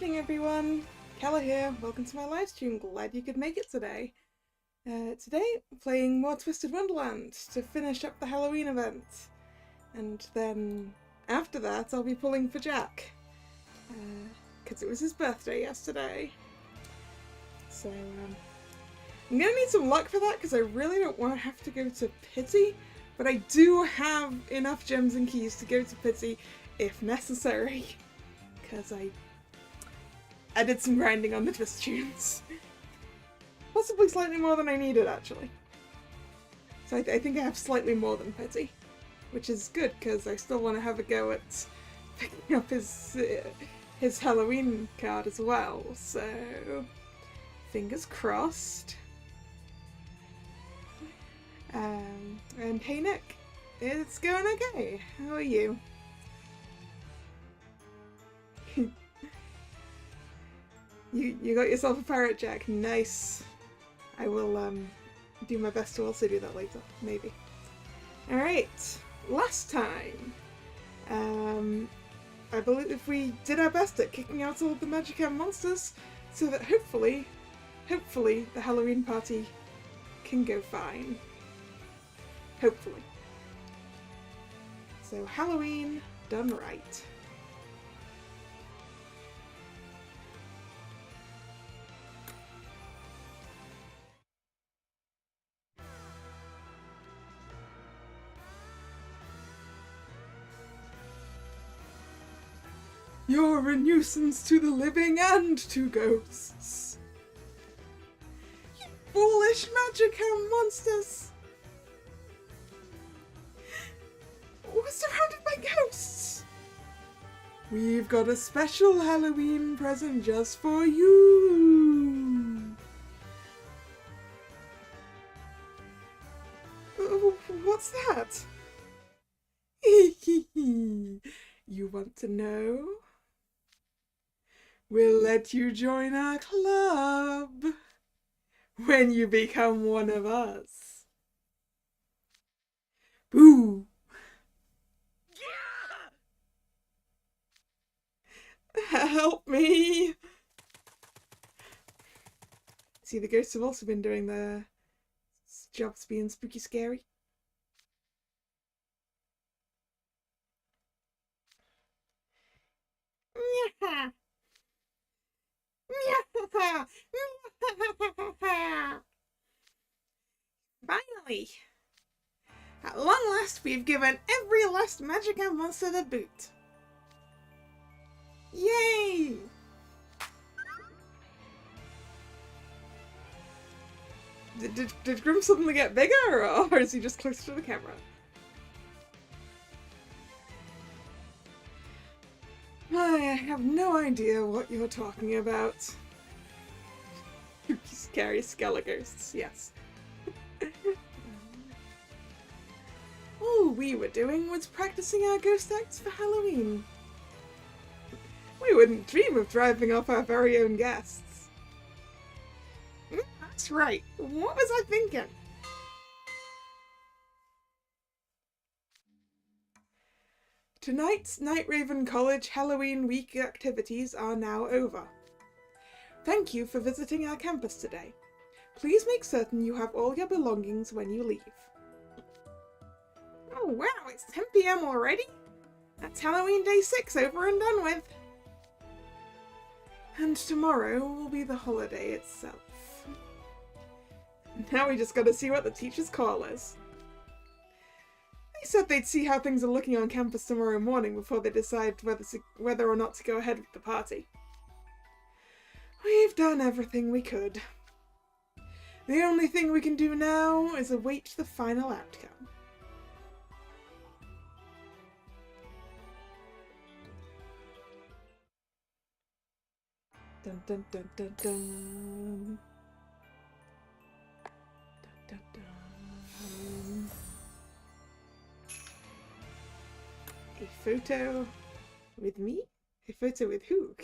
evening, everyone. Kalla here. Welcome to my live stream. Glad you could make it today. Today, I'm playing more Twisted Wonderland to finish up the Halloween event. And then, after that, I'll be pulling for Jack. Because it was his birthday yesterday. So, I'm gonna need some luck for that, because I really don't want to have to go to Pity. But I do have enough gems and keys to go to Pity if necessary. Because I did some grinding on the twist tunes. Possibly slightly more than I needed, actually. So I think I have slightly more than Pity. Which is good, because I still want to have a go at picking up his Halloween card as well. So, fingers crossed. And hey Nick, it's going okay. How are you? You got yourself a parrot, Jack. Nice. I will do my best to also do that later, maybe. Alright, last time, I believe we did our best at kicking out all of the Musicom monsters, so that hopefully the Halloween party can go fine. Hopefully. So Halloween done right. You're a nuisance to the living and to ghosts. You foolish Musicom monsters! We're surrounded by ghosts! We've got a special Halloween present just for you! What's that? You want to know? We'll let you join our club when you become one of us. Boo! Help me! See, the ghosts have also been doing their jobs being spooky scary. Finally! At long last, we've given every last Musicom monster the boot. Yay! Did Grim suddenly get bigger, or is he just closer to the camera? I have no idea what you're talking about. Scary Skeleghosts, yes. All we were doing was practicing our ghost acts for Halloween. We wouldn't dream of driving off our very own guests. That's right. What was I thinking? Tonight's Night Raven College Halloween Week activities are now over. Thank you for visiting our campus today. Please make certain you have all your belongings when you leave. Oh wow, it's 10 PM already? That's Halloween Day 6 over and done with. And tomorrow will be the holiday itself. Now we just gotta see what the teachers call us. They said they'd see how things are looking on campus tomorrow morning before they decide whether or not to go ahead with the party. We've done everything we could. The only thing we can do now is await the final outcome. Dun dun dun dun dun. Dun dun dun. A photo with me? A photo with who?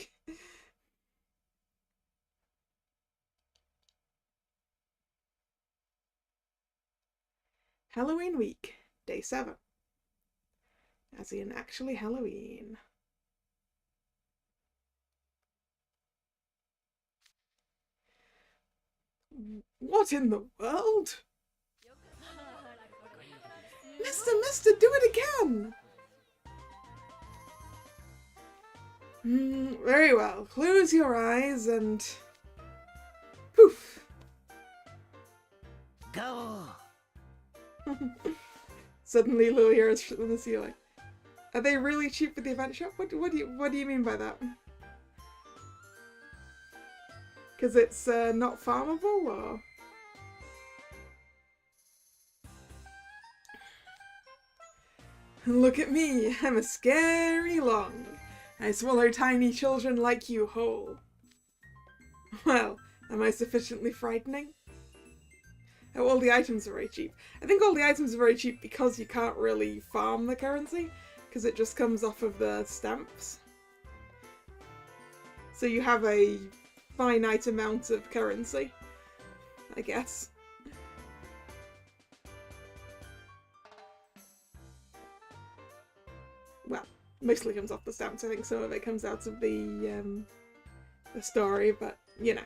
Halloween week, day 7. As in actually Halloween. What in the world? Mister, do it again! Very well. Close your eyes and... poof! Go! Suddenly Lilia is from the ceiling. Are they really cheap for the event shop? What do you mean by that? Because it's not farmable, or...? Look at me, I'm a scary long. I swallow tiny children like you whole. Well, am I sufficiently frightening? Oh, all the items are very cheap. I think all the items are very cheap because you can't really farm the currency, because it just comes off of the stamps. So you have a finite amount of currency, I guess. Well, mostly comes off the stamps. I think some of it comes out of the story, but you know.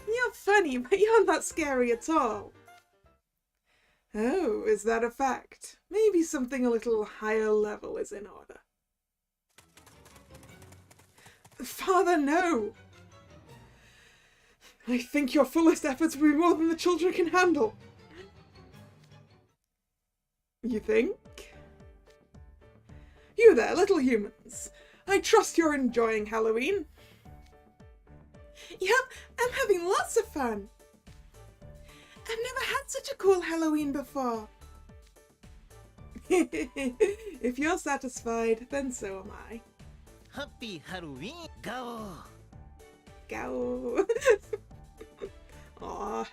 You're funny, but you're not scary at all. Oh, is that a fact? Maybe something a little higher level is in order. Father, no! I think your fullest efforts will be more than the children can handle. You think? You there, little humans. I trust you're enjoying Halloween. Yep, I'm having lots of fun. I've never had such a cool Halloween before. If you're satisfied, then so am I. Happy Halloween! Go! Go! Aww.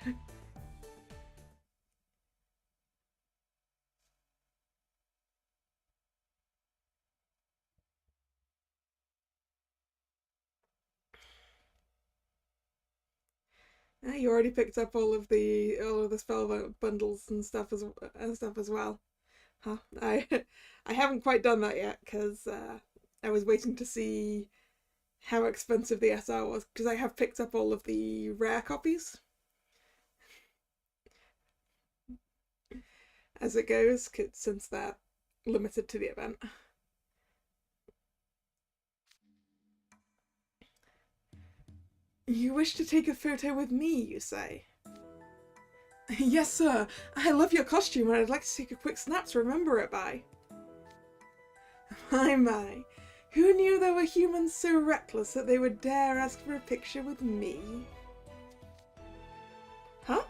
You already picked up all of the spell bundles and stuff as well, huh? I haven't quite done that yet because I was waiting to see how expensive the SR was, because I have picked up all of the rare copies as it goes, since they're limited to the event. You wish to take a photo with me, you say? Yes, sir. I love your costume and I'd like to take a quick snap to remember it by. My. Who knew there were humans so reckless that they would dare ask for a picture with me? Huh?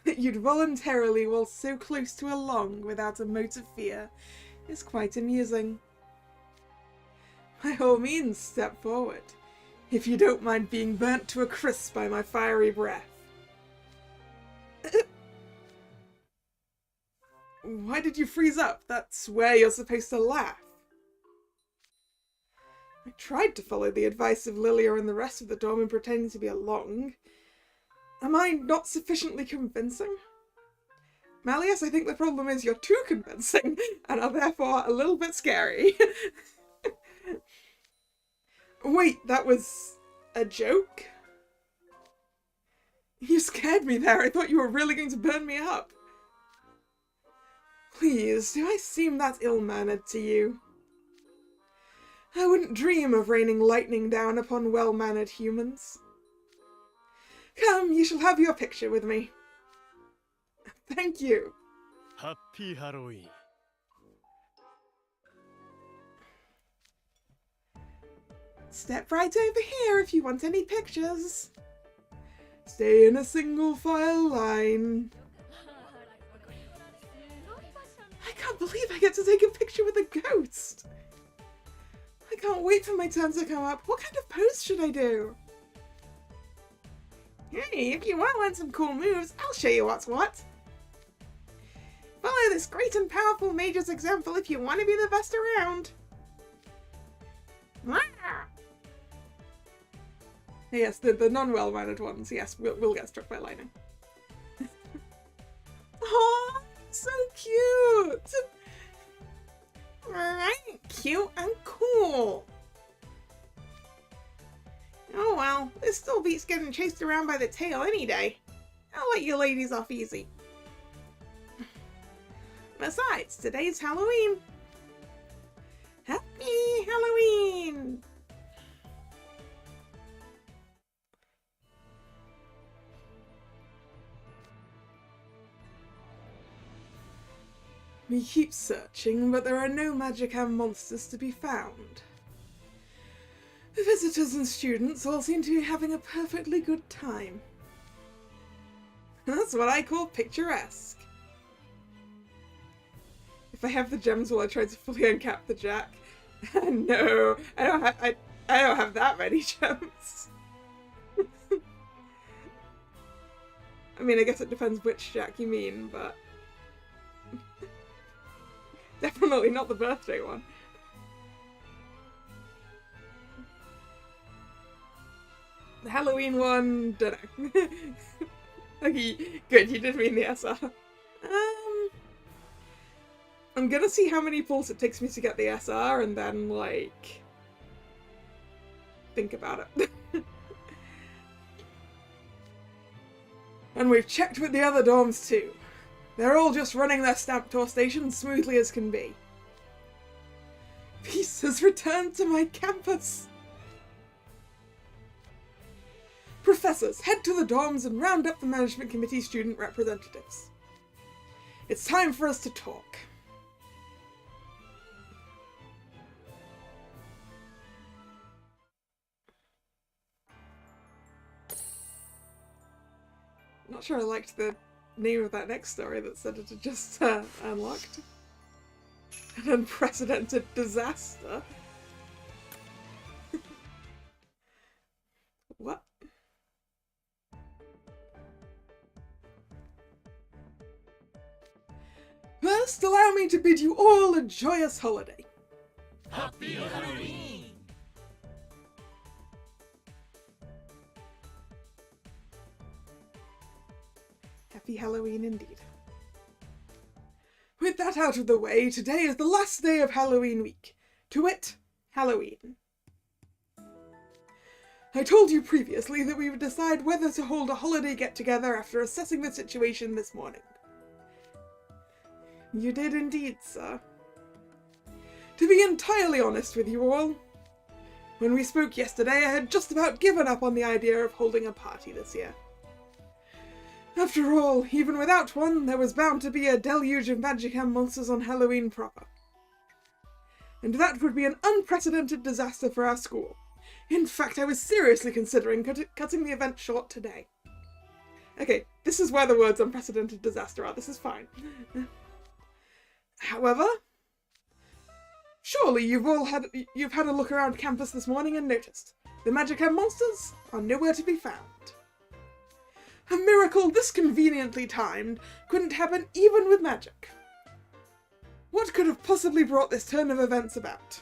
That you'd voluntarily waltz so close to a long without a mote of fear is quite amusing. By all means, step forward. If you don't mind being burnt to a crisp by my fiery breath. Why did you freeze up? That's where you're supposed to laugh. I tried to follow the advice of Lilia and the rest of the dorm in pretending to be a long. Am I not sufficiently convincing? Malleus, I think the problem is you're too convincing and are therefore a little bit scary. Wait, that was a joke? You scared me there. I thought you were really going to burn me up. Please, do I seem that ill-mannered to you? I wouldn't dream of raining lightning down upon well-mannered humans. Come, you shall have your picture with me. Thank you. Happy Halloween! Step right over here if you want any pictures. Stay in a single file line. I can't believe I get to take a picture with a ghost. I can't wait for my turn to come up. What kind of pose should I do? Hey, if you want to learn some cool moves, I'll show you what's what. Follow this great and powerful mage's example if you want to be the best around. Yes, the non-well-mannered ones, yes, will get struck by lightning. Oh, so cute! Right, cute and cool. Oh well, this still beats getting chased around by the tail any day. I'll let you ladies off easy. Besides, today's Halloween. Happy Halloween! We keep searching, but there are no Musicom monsters to be found. The visitors and students all seem to be having a perfectly good time. That's what I call picturesque. If I have the gems while I try to fully uncap the Jack. No, I don't have that many gems. I mean, I guess it depends which Jack you mean, but definitely not the birthday one. The Halloween one, dunno. Okay, good, you did mean the SR. I'm gonna see how many pulls it takes me to get the SR and then, like, think about it. And we've checked with the other dorms too. They're all just running their stamp tour stations smoothly as can be. Peace has returned to my campus! Professors, head to the dorms and round up the management committee student representatives. It's time for us to talk. Not sure I liked the name of that next story that said it had just unlocked. An unprecedented disaster. What? First, allow me to bid you all a joyous holiday. Happy Halloween! Happy Halloween indeed. With that out of the way, today is the last day of Halloween week. To wit, Halloween. I told you previously that we would decide whether to hold a holiday get-together after assessing the situation this morning. You did indeed, sir. To be entirely honest with you all, when we spoke yesterday I had just about given up on the idea of holding a party this year. After all, even without one, there was bound to be a deluge of Musicom monsters on Halloween proper. And that would be an unprecedented disaster for our school. In fact, I was seriously considering cutting the event short today. Okay, this is where the words unprecedented disaster are, this is fine. However, surely you've had a look around campus this morning and noticed the Musicom monsters are nowhere to be found. A miracle this conveniently timed couldn't happen even with magic. What could have possibly brought this turn of events about?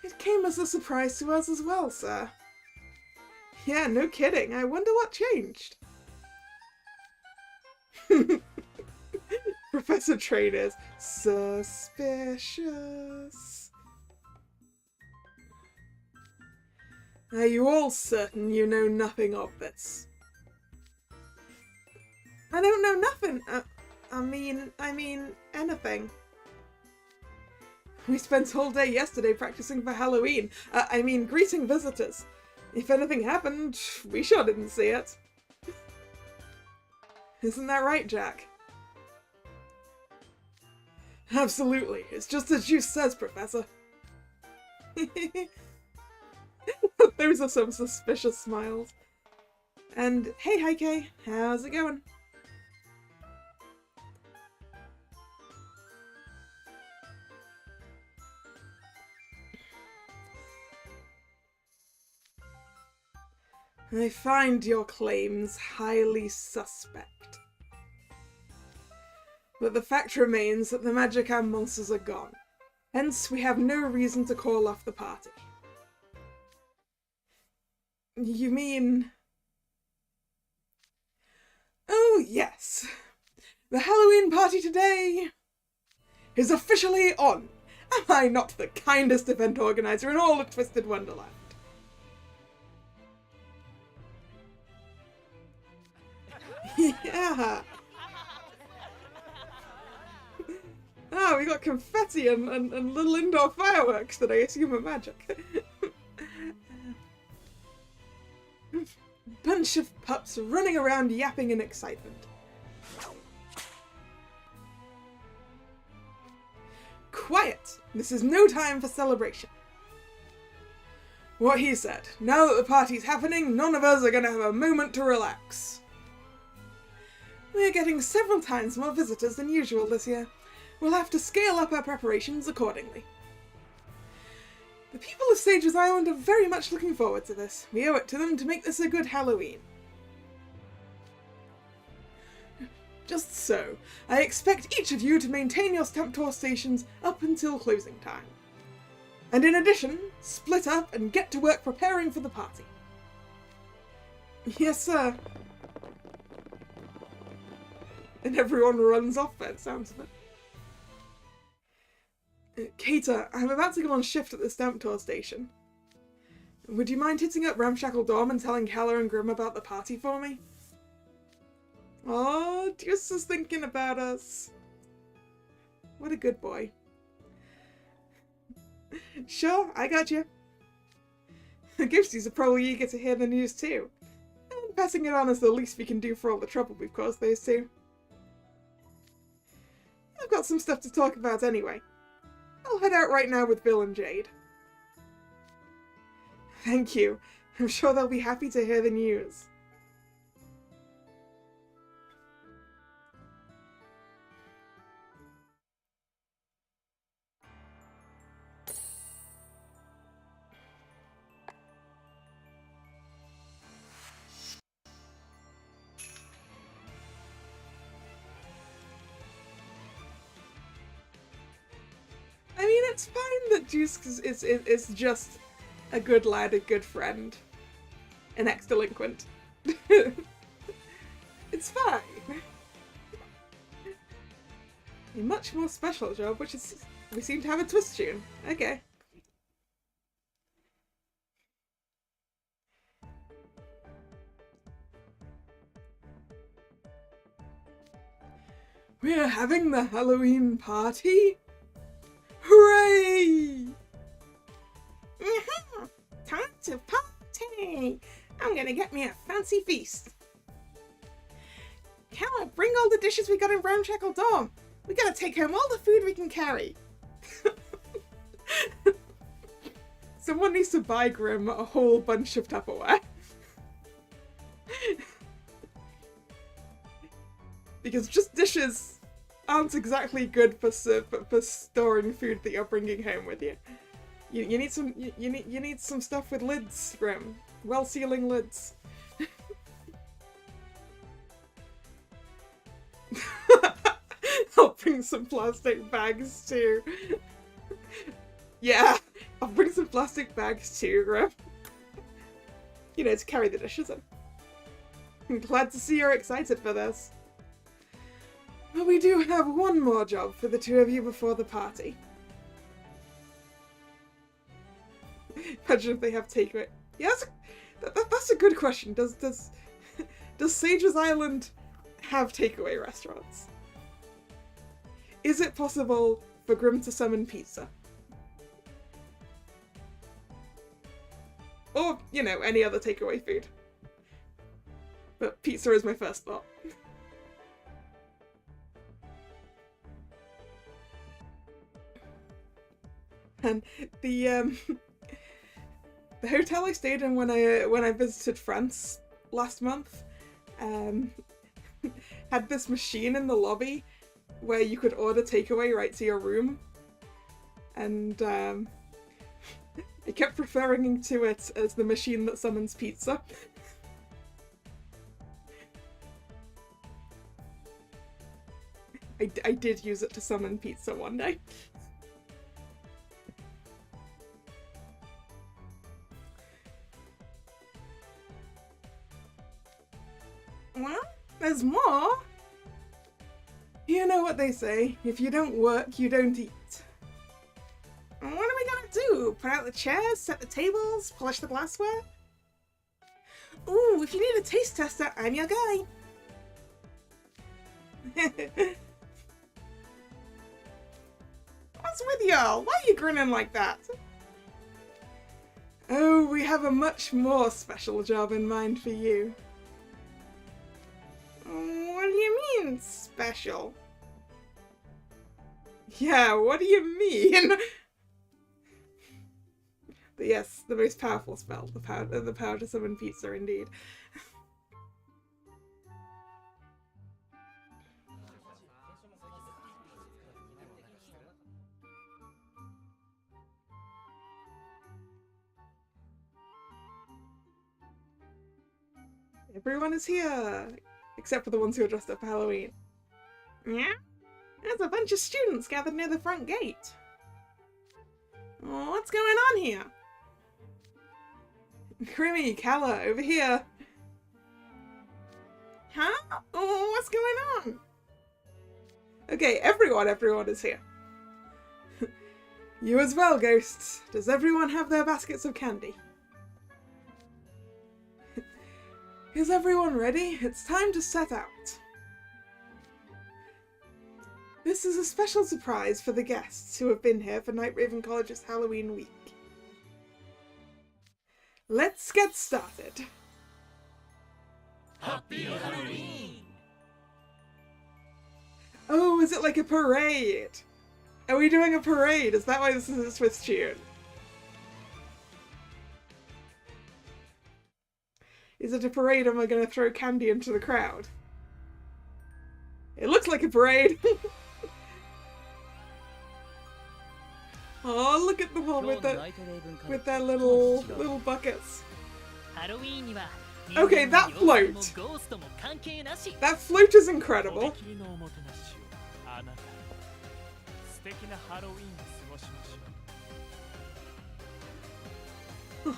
It came as a surprise to us as well, sir. Yeah, no kidding. I wonder what changed. Professor Train is suspicious. Are you all certain you know nothing of this? I don't know nothing. I mean, anything. We spent all day yesterday practicing for Halloween. Greeting visitors. If anything happened, we sure didn't see it. Isn't that right, Jack? Absolutely. It's just as Juice says, Professor. Those are some suspicious smiles. And hey, Heike, how's it going? I find your claims highly suspect. But the fact remains that the Musicom monsters are gone. Hence, we have no reason to call off the party. You mean... Oh, yes. The Halloween party today is officially on. Am I not the kindest event organizer in all of Twisted Wonderland? Yeah. Ah, we got confetti and little indoor fireworks that I assume are magic. Bunch of pups running around yapping in excitement. Quiet! This is no time for celebration. What he said. Now that the party's happening, none of us are gonna have a moment to relax. We're getting several times more visitors than usual this year. We'll have to scale up our preparations accordingly. The people of Sage's Island are very much looking forward to this. We owe it to them to make this a good Halloween. Just so, I expect each of you to maintain your stamp tour stations up until closing time. And in addition, split up and get to work preparing for the party. Yes, sir. And everyone runs off by the sounds of it. Keita, I'm about to go on shift at the stamp tour station. Would you mind hitting up Ramshackle Dorm and telling Kalla and Grim about the party for me? Oh, Deuce is thinking about us. What a good boy. Sure, I got you. The Ghosties are probably eager to hear the news too. And passing it on is the least we can do for all the trouble we've caused those two. I've got some stuff to talk about anyway. I'll head out right now with Bill and Jade. Thank you. I'm sure they'll be happy to hear the news. I mean, it's fine that Juice is just a good lad, a good friend. An ex-delinquent. It's fine. A much more special job, which is... we seem to have a twist tune. Okay. We're having the Halloween party? Hooray! Time to party! I'm gonna get me a fancy feast. Kalla, bring all the dishes we got in Ramshackle Dorm. We gotta take home all the food we can carry. Someone needs to buy Grim a whole bunch of Tupperware. Because just dishes aren't exactly good for storing food that you're bringing home with you. You need some stuff with lids, Grim. Well-sealing lids. I'll bring some plastic bags too. Yeah, I'll bring some plastic bags too, Grim. You know, to carry the dishes in. I'm glad to see you're excited for this. But we do have one more job for the two of you before the party. Imagine if they have takeaway. Yes, that's a good question. Does Sage's Island have takeaway restaurants? Is it possible for Grim to summon pizza? Or, you know, any other takeaway food. But pizza is my first thought. And the hotel I stayed in when I visited France last month had this machine in the lobby where you could order takeaway right to your room, and I kept referring to it as the machine that summons pizza. I did use it to summon pizza one day. Well, there's more. You know what they say, if you don't work, you don't eat. What are we gonna do? Put out the chairs, set the tables, polish the glassware? Ooh, if you need a taste tester, I'm your guy. What's with y'all? Why are you grinning like that? Oh, we have a much more special job in mind for you. What do you mean, special? Yeah, what do you mean? But yes, the most powerful spell, the power to summon pizza, indeed. Everyone is here, except for the ones who are dressed up for Halloween. Yeah? There's a bunch of students gathered near the front gate. Oh, what's going on here? Crimmy, Kalla, over here. Huh? Oh, what's going on? Okay, everyone is here. You as well, ghosts. Does everyone have their baskets of candy? Is everyone ready? It's time to set out. This is a special surprise for the guests who have been here for Night Raven College's Halloween week. Let's get started. Happy Halloween! Oh, is it like a parade? Are we doing a parade? Is that why this is a Swiss tune? Is it a parade or am I going to throw candy into the crowd? It looks like a parade! Oh, look at them all with their little buckets. Okay, that float! That float is incredible.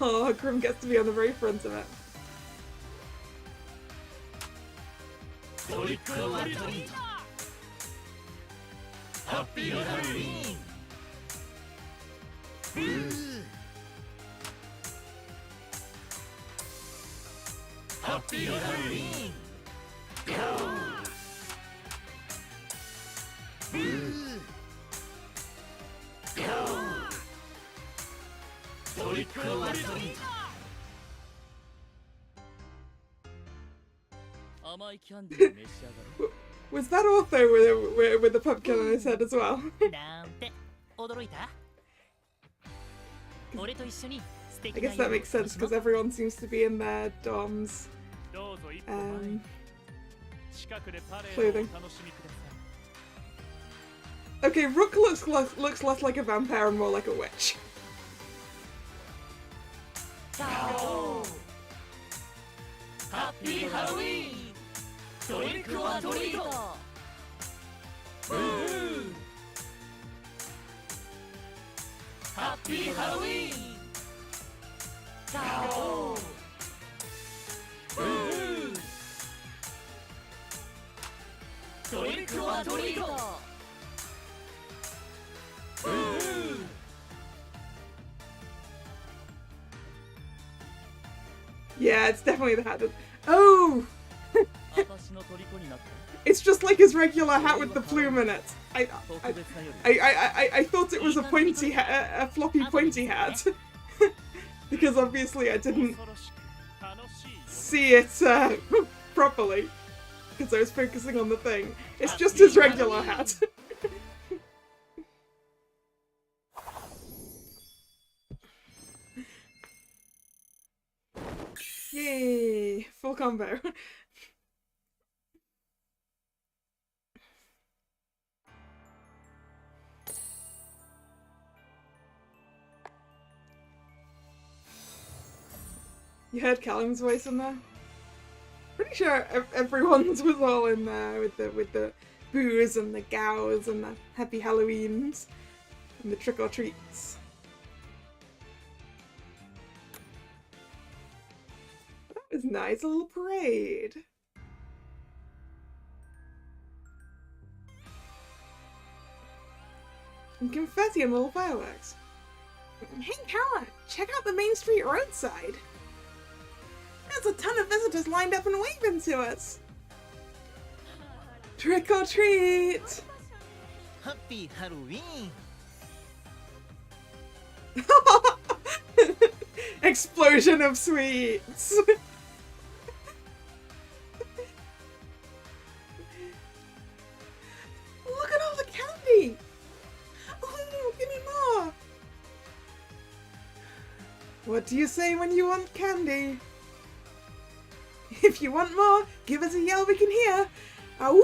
Oh, Grim gets to be on the very front of it. Happy Halloween! Happy Halloween! Was that Ortho with the pumpkin on his head as well? I guess that makes sense because everyone seems to be in their dorms clothing. Okay, Rook looks less like a vampire and more like a witch. Happy Halloween! Happy Halloween! Yeah, it's definitely the hat. Oh! It's just like his regular hat with the plume in it. I thought it was a pointy hat, a floppy pointy hat. Because obviously I didn't see it properly. Because I was focusing on the thing. It's just his regular hat. Yay! Full combo. You heard Callum's voice in there? Pretty sure everyone's was all in there with the boos and the gows and the happy Halloweens and the trick or treats. That was nice, a little parade. and confetti and little fireworks. Hey Kalla, check out the main street roadside. There's a ton of visitors lined up and waving to us. Trick or treat! Happy Halloween! Explosion of sweets! Look at all the candy! Oh, give me more! What do you say when you want candy? If you want more, give us a yell we can hear. Ow!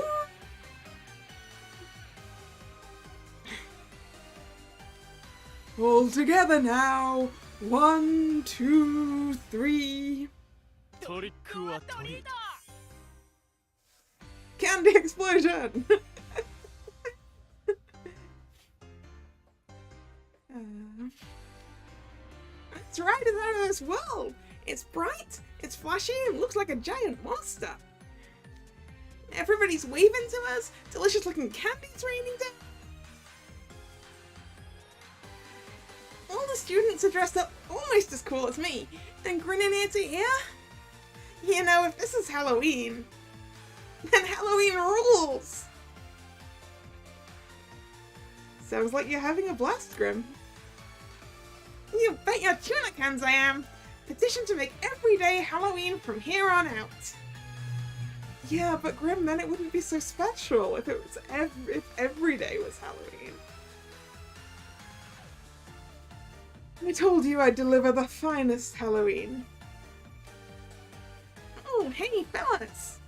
All together now. 1, 2, 3. Candy explosion! That's right, it's out of this world. It's bright, it's flashy, and looks like a giant monster. Everybody's waving to us. Delicious looking candy's raining down. All the students are dressed up almost as cool as me and grinning ear to ear. You know, if this is Halloween, then Halloween rules. Sounds like you're having a blast, Grim. You bet your tuna cans I am. Petition to make every day Halloween from here on out. Yeah, but Grim, then it wouldn't be so special if it was if every day was Halloween. I told you I'd deliver the finest Halloween. Oh, hey, fellas!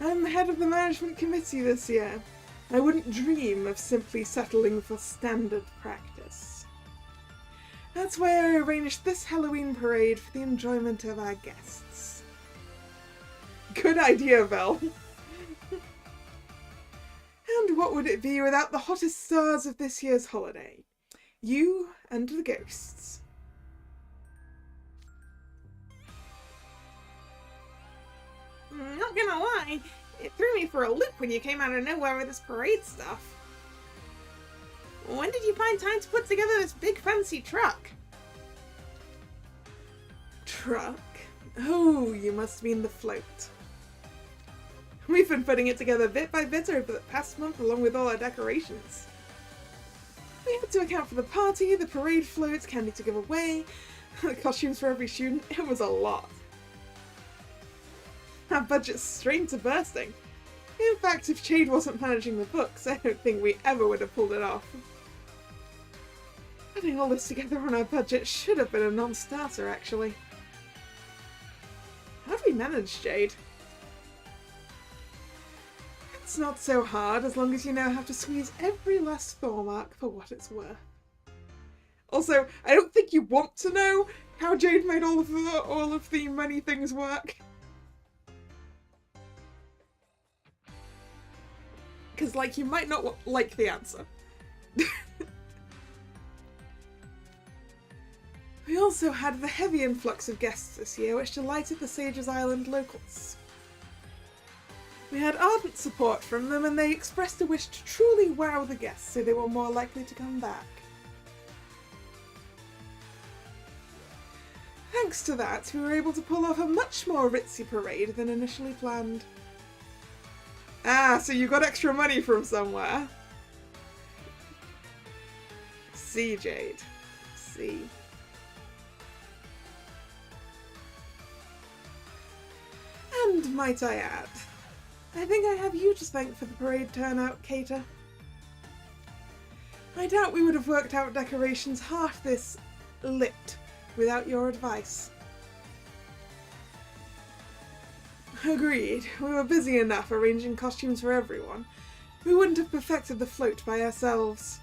I'm the head of the management committee this year. I wouldn't dream of simply settling for standard practice. That's why I arranged this Halloween parade for the enjoyment of our guests. Good idea, Vel. And what would it be without the hottest stars of this year's holiday? You and the ghosts. Not gonna lie, it threw me for a loop when you came out of nowhere with this parade stuff. When did you find time to put together this big fancy truck? Truck? Oh, you must mean the float. We've been putting it together bit by bit over the past month along with all our decorations. We had to account for the party, the parade floats, candy to give away, the costumes for every student. It was a lot. Our budget's strained to bursting. In fact, if Jade wasn't managing the books, I don't think we ever would have pulled it off. Putting all this together on our budget should have been a non-starter, actually. How'd we manage, Jade? It's not so hard as long as you know how to squeeze every last Thor mark for what it's worth. Also, I don't think you want to know how Jade made all of the money things work. Because, like, you might not like the answer. We also had the heavy influx of guests this year, which delighted the Sages Island locals. We had ardent support from them, and they expressed a wish to truly wow the guests so they were more likely to come back. Thanks to that, we were able to pull off a much more ritzy parade than initially planned. Ah, so you got extra money from somewhere. See, Jade. See. And might I add, I think I have you to thank for the parade turnout, Kater. I doubt we would have worked out decorations half this lit without your advice. Agreed. We were busy enough arranging costumes for everyone. We wouldn't have perfected the float by ourselves.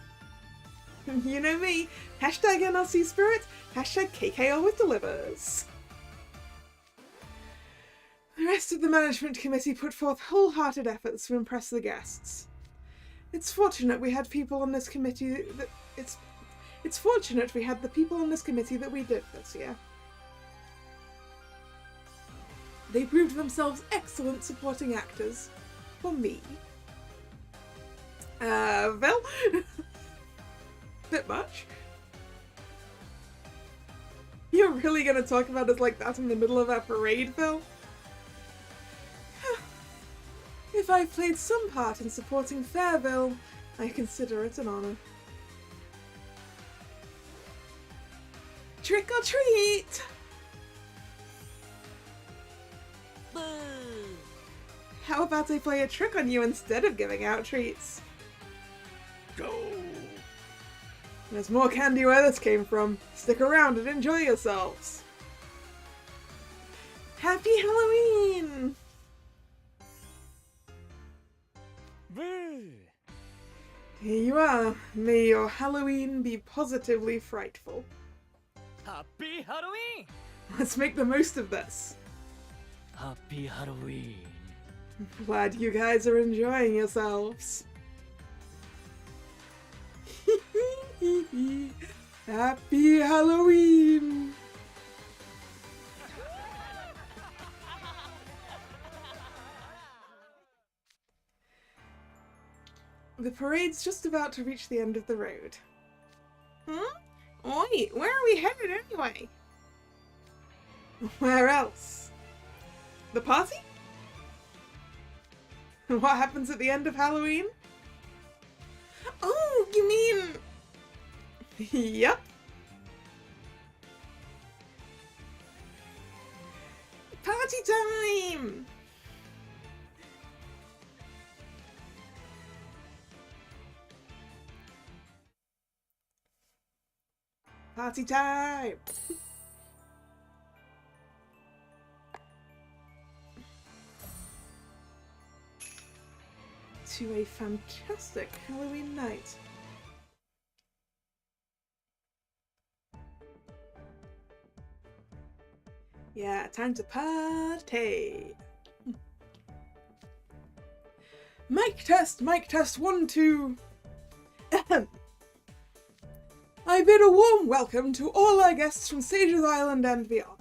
You know me. Hashtag NLC Spirit. Hashtag KK always delivers. The rest of the management committee put forth wholehearted efforts to impress the guests. It's fortunate we had people on this committee that it's fortunate we had the people on this committee that we did this year. They proved themselves excellent supporting actors. For me. Vel? Bit much. You're really gonna talk about us like that in the middle of our parade, Vel? If I've played some part in supporting Fairville, I consider it an honor. Trick or treat! Boo! How about I play a trick on you instead of giving out treats? Go! There's more candy where this came from. Stick around and enjoy yourselves. Happy Halloween! Boo! Here you are. May your Halloween be positively frightful. Happy Halloween! Let's make the most of this. Happy Halloween! Glad you guys are enjoying yourselves. Happy Halloween! The parade's just about to reach the end of the road. Oi, where are we headed anyway? Where else? The party? What happens at the end of Halloween? Oh, you mean... Yep. Party time! Party time! To a fantastic Halloween night. Yeah, time to party! Mic test, 1, 2. Ahem. I bid a warm welcome to all our guests from Sages Island and beyond.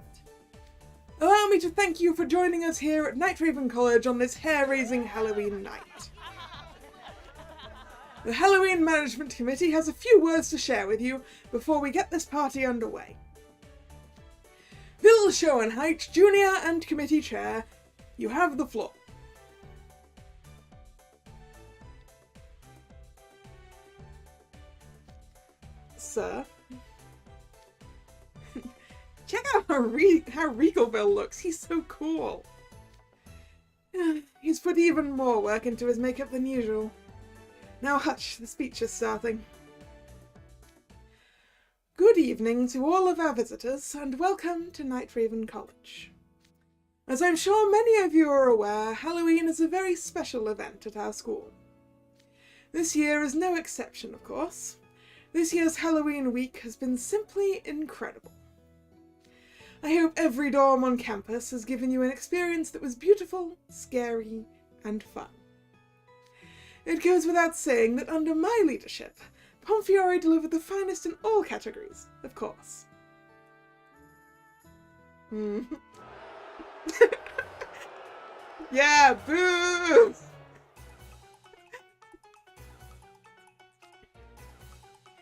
Allow me to thank you for joining us here at Night Raven College on this hair-raising Halloween night. The Halloween Management Committee has a few words to share with you before we get this party underway. Bill Schoenheit, Junior and Committee Chair, you have the floor. Sir. Check out how regal Bill looks. He's so cool. He's put even more work into his makeup than usual. Now hush, the speech is starting. Good evening to all of our visitors, and welcome to Night Raven College. As I'm sure many of you are aware, Halloween is a very special event at our school. This year is no exception, of course. This year's Halloween week has been simply incredible. I hope every dorm on campus has given you an experience that was beautiful, scary, and fun. It goes without saying that under my leadership, Pomfiore delivered the finest in all categories, of course. Yeah, boo!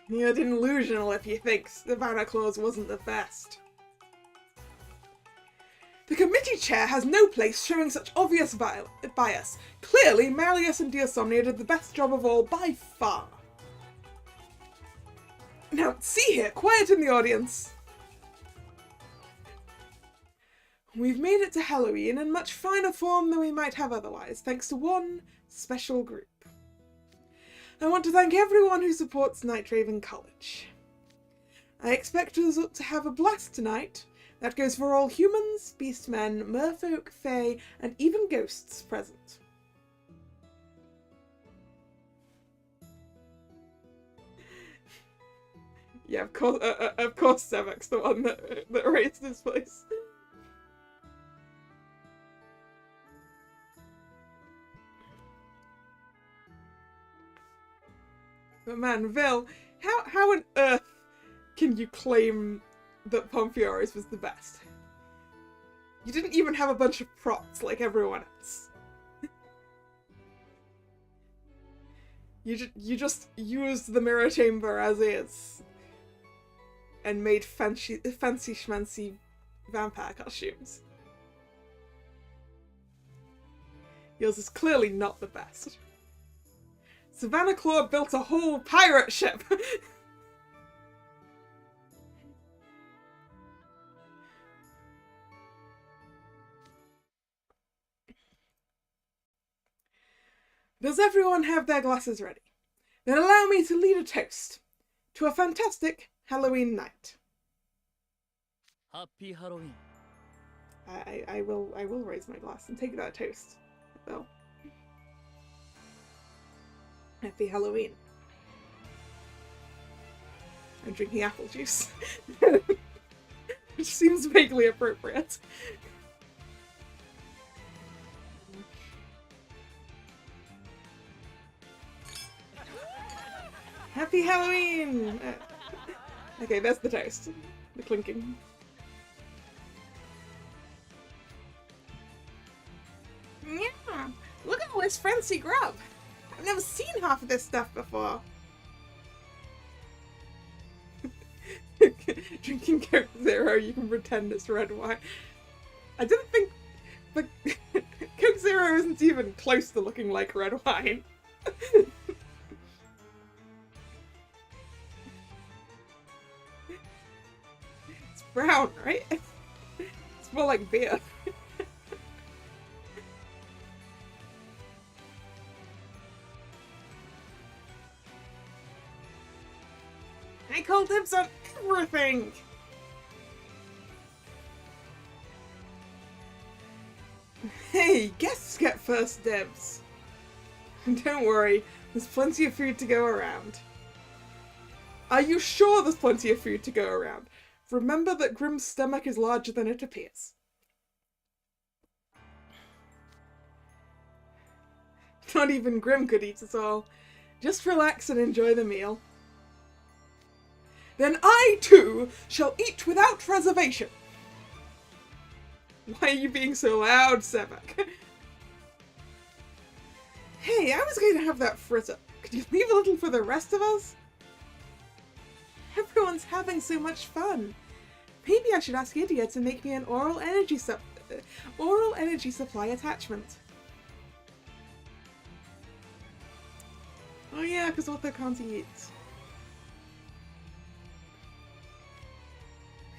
You're delusional if you think Savannah Claus wasn't the best. The committee chair has no place showing such obvious bias. Clearly, Malleus and Deosomnia did the best job of all by far. Now, see here, quiet in the audience. We've made it to Halloween in much finer form than we might have otherwise, thanks to one special group. I want to thank everyone who supports Night Raven College. I expect us to have a blast tonight. That goes for all humans, beastmen, merfolk, fae, and even ghosts present. Yeah, of course Sevek's the one that raised this place. But man, Vil, how on earth can you claim that Pomfiore's was the best? You didn't even have a bunch of props like everyone else. You just used the mirror chamber as is. And made fancy schmancy vampire costumes. Yours is clearly not the best. Savannah Claw built a whole pirate ship! Does everyone have their glasses ready? Then allow me to lead a toast to a fantastic Halloween night. Happy Halloween. I will raise my glass and take that toast. Well, happy Halloween. I'm drinking apple juice. Which seems vaguely appropriate. Happy Halloween! Okay, there's the toast. The clinking. Yeah, look at all this fancy grub. I've never seen half of this stuff before. Drinking Coke Zero, you can pretend it's red wine. I didn't think... But Coke Zero isn't even close to looking like red wine. It's brown, right? It's more like beer. I called dibs on everything! Hey, guests get first dibs. Don't worry, there's plenty of food to go around. Are you sure there's plenty of food to go around? Remember that Grimm's stomach is larger than it appears. Not even Grimm could eat it all. Just relax and enjoy the meal. Then I, too, shall eat without reservation. Why are you being so loud, Sevak? Hey, I was going to have that fritter. Could you leave a little for the rest of us? Everyone's having so much fun. Maybe I should ask Idia to make me an oral energy supply attachment. Oh yeah, because Otho can't eat.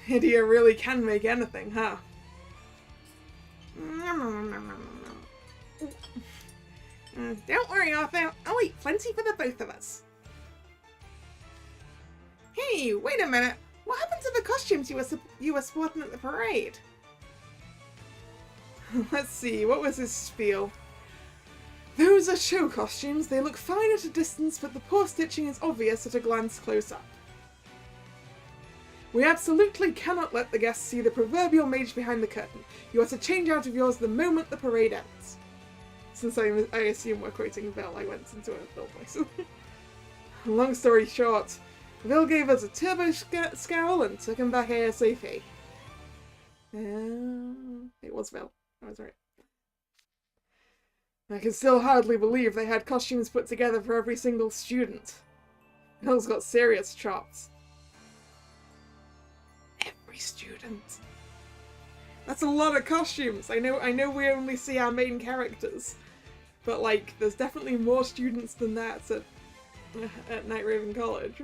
Idia really can make anything, huh? Don't worry, Otho. I'll eat plenty for the both of us. Hey, wait a minute. What happened to the costumes you were sporting at the parade? Let's see, what was his spiel? Those are show costumes. They look fine at a distance, but the poor stitching is obvious at a glance close up. We absolutely cannot let the guests see the proverbial mage behind the curtain. You are to change out of yours the moment the parade ends. Since I assume we're quoting Vil, I went into a Vil voice. Long story short, Vil gave us a turbo scowl and took him back ASAP. It was Vil. I was right. I can still hardly believe they had costumes put together for every single student. Vil's got serious chops. Every student. That's a lot of costumes. I know we only see our main characters, but like there's definitely more students than that at Night Raven College.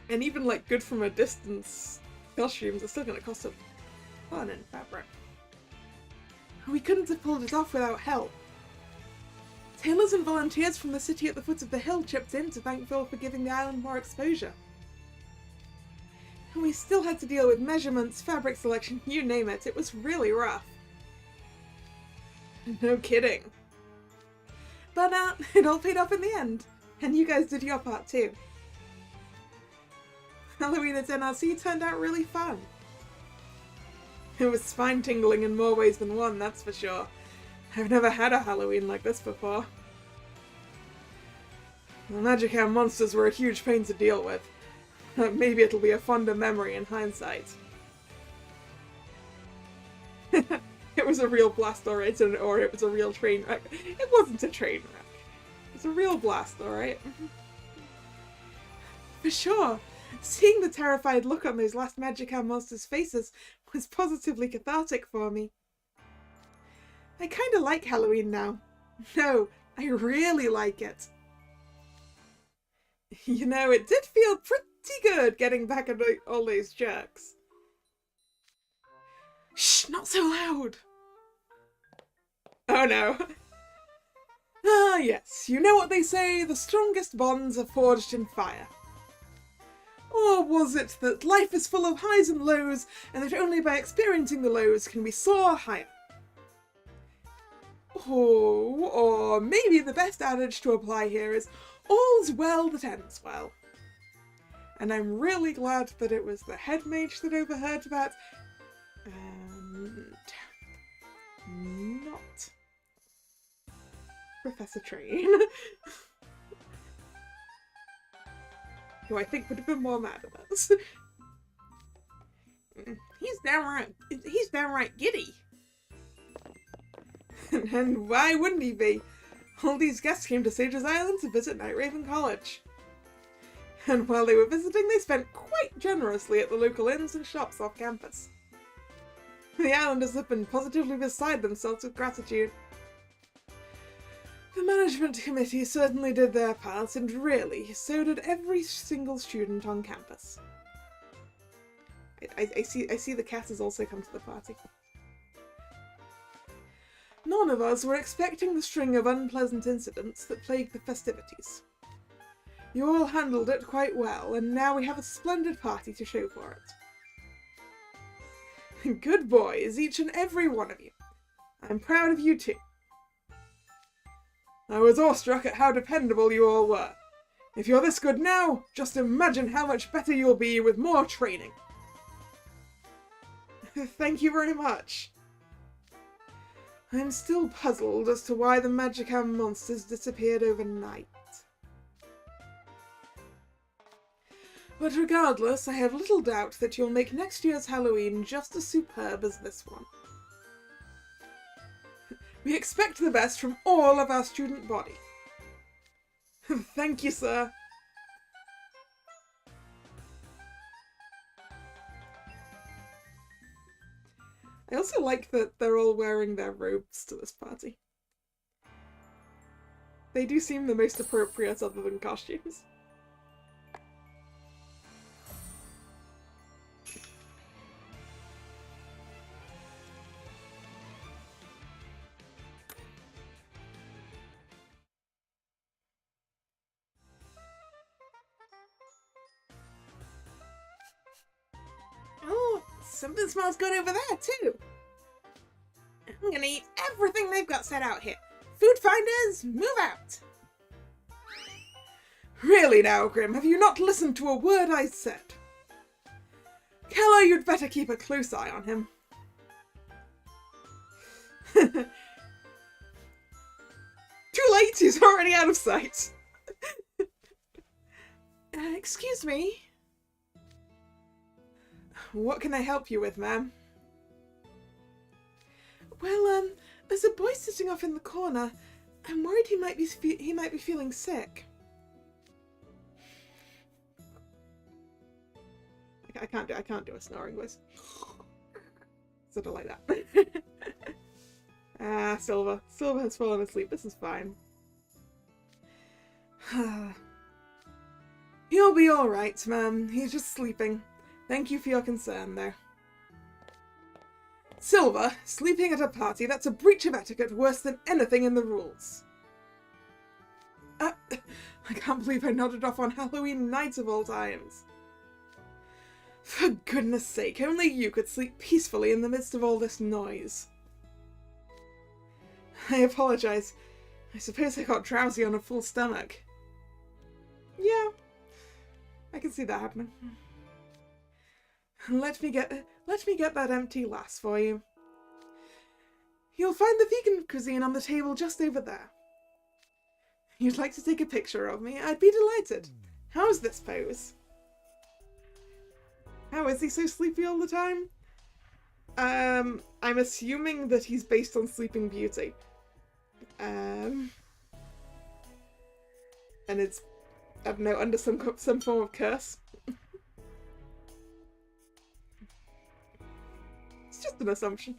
And even like good from a distance costumes are still gonna cost a ton in fabric. We couldn't have pulled it off without help. Tailors and volunteers from the city at the foot of the hill chipped in to thank Phil for giving the island more exposure. And we still had to deal with measurements, fabric selection, you name it. It was really rough. No kidding. But it all paid off in the end. And you guys did your part too. Halloween at NRC turned out really fun. It was spine-tingling in more ways than one, that's for sure. I've never had a Halloween like this before. The Magicam monsters were a huge pain to deal with. Maybe it'll be a fonder memory in hindsight. It it was a real blast, alright, or it was a real train wreck. It wasn't a train wreck. It was a real blast, alright. For sure. Seeing the terrified look on those last Musicom monsters' faces was positively cathartic for me. I kinda like Halloween now. No, I really like it. You know, it did feel pretty good getting back at all those jerks. Shh, not so loud! Oh no. Ah yes, you know what they say, the strongest bonds are forged in fire. Or was it that life is full of highs and lows, and that only by experiencing the lows can we soar higher? Oh, or maybe the best adage to apply here is, all's well that ends well. And I'm really glad that it was the head mage that overheard that, and not Professor Train, who I think would have been more mad at us. He's downright giddy. And why wouldn't he be? All these guests came to Sage's Island to visit Night Raven College. And while they were visiting, they spent quite generously at the local inns and shops off campus. The islanders have been positively beside themselves with gratitude. The management committee certainly did their part, and really, so did every single student on campus. I see the cat has also come to the party. None of us were expecting the string of unpleasant incidents that plagued the festivities. You all handled it quite well, and now we have a splendid party to show for it. Good boys, each and every one of you. I'm proud of you too. I was awestruck at how dependable you all were. If you're this good now, just imagine how much better you'll be with more training. Thank you very much. I'm still puzzled as to why the Musicom monsters disappeared overnight. But regardless, I have little doubt that you'll make next year's Halloween just as superb as this one. We expect the best from all of our student body. Thank you, sir. I also like that they're all wearing their robes to this party. They do seem the most appropriate other than costumes. Oh, something smells good over there too. I'm gonna eat everything they've got set out here. Food finders, move out! Really now, Grim, have you not listened to a word I said? Kalla, you'd better keep a close eye on him. Too late, he's already out of sight. Excuse me? What can I help you with, ma'am? Well, there's a boy sitting off in the corner. I'm worried he might be feeling sick. I can't do a snoring voice. Sort of like that. Ah, Silver. Silver has fallen asleep. This is fine. He'll be alright, ma'am. He's just sleeping. Thank you for your concern there. Silver, sleeping at a party, that's a breach of etiquette worse than anything in the rules. I can't believe I nodded off on Halloween night of all times. For goodness sake, only you could sleep peacefully in the midst of all this noise. I apologise. I suppose I got drowsy on a full stomach. Yeah, I can see that happening. Let me get that empty glass for you. You'll find the vegan cuisine on the table just over there. You'd like to take a picture of me? I'd be delighted. How's this pose? How is he so sleepy all the time? I'm assuming that he's based on Sleeping Beauty. And it's, I don't know, under some form of curse. It's just an assumption.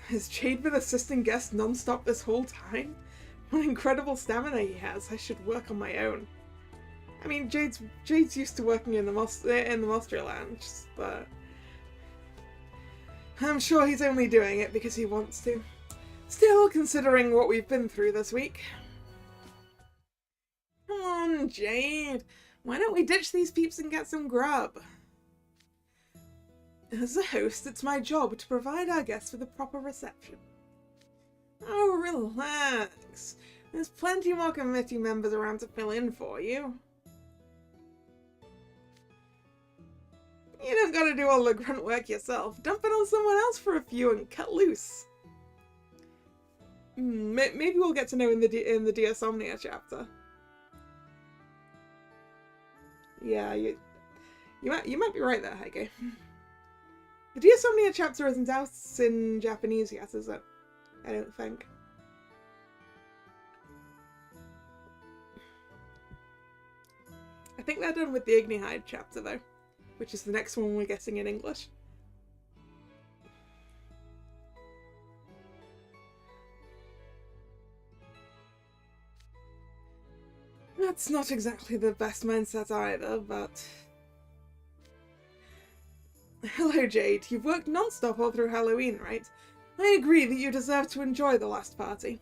Has Jade been assisting guests non-stop this whole time? What incredible stamina he has. I should work on my own. I mean, Jade's used to working in the Monster Lounge, but I'm sure he's only doing it because he wants to. Still, considering what we've been through this week. Come on, Jade. Why don't we ditch these peeps and get some grub? As a host, it's my job to provide our guests with a proper reception. Oh, relax. There's plenty more committee members around to fill in for you. You don't gotta do all the grunt work yourself. Dump it on someone else for a few and cut loose. Maybe we'll get to know in the Deosomnia chapter. Yeah, you might be right there, Heike. The Deosomnia chapter isn't out in Japanese yet, is it? I don't think. I think they're done with the Ignihide chapter though, which is the next one we're getting in English. That's not exactly the best mindset either, but... Hello, Jade. You've worked non-stop all through Halloween, right? I agree that you deserve to enjoy the last party.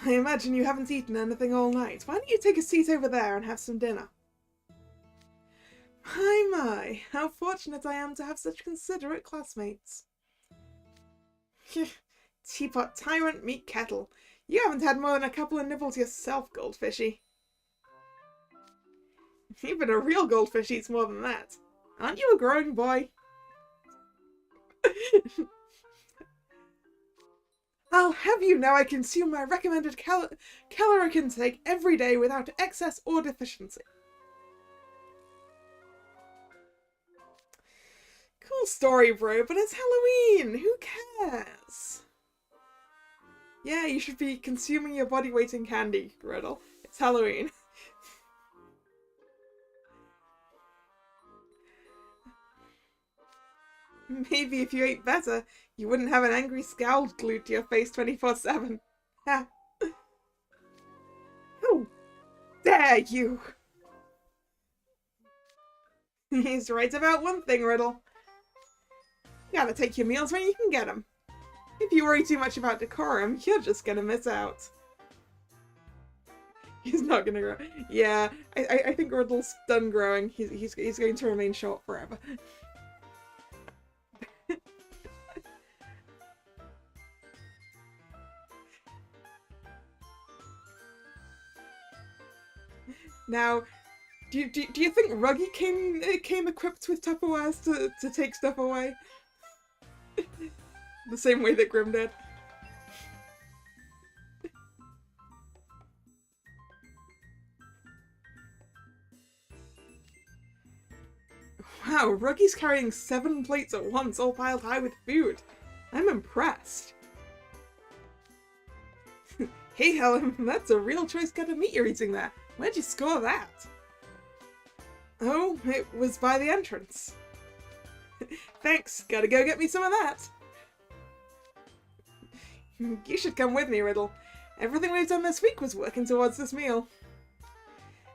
I imagine you haven't eaten anything all night. Why don't you take a seat over there and have some dinner? My, how fortunate I am to have such considerate classmates. Teapot tyrant meet kettle. You haven't had more than a couple of nibbles yourself, Goldfishy. Even a real goldfish eats more than that. Aren't you a growing boy? I'll have you know I consume my recommended caloric intake every day without excess or deficiency. Cool story, bro, but it's Halloween! Who cares? Yeah, you should be consuming your body weight in candy, Riddle. It's Halloween. Maybe if you ate better, you wouldn't have an angry scowl glued to your face 24/7. Ha! How dare you! He's right about one thing, Riddle. You gotta take your meals when you can get them. If you worry too much about decorum, you're just gonna miss out. He's not gonna grow. Yeah, I think Riddle's done growing. He's going to remain short forever. Now, do you think Ruggy came equipped with Tupperwares to take stuff away? The same way that Grim did. Wow, Ruggy's carrying 7 plates at once, all piled high with food. I'm impressed. Hey Helen, that's a real choice cut of meat you're eating there. Where'd you score that? Oh, it was by the entrance. Thanks, gotta go get me some of that. You should come with me, Riddle. Everything we've done this week was working towards this meal.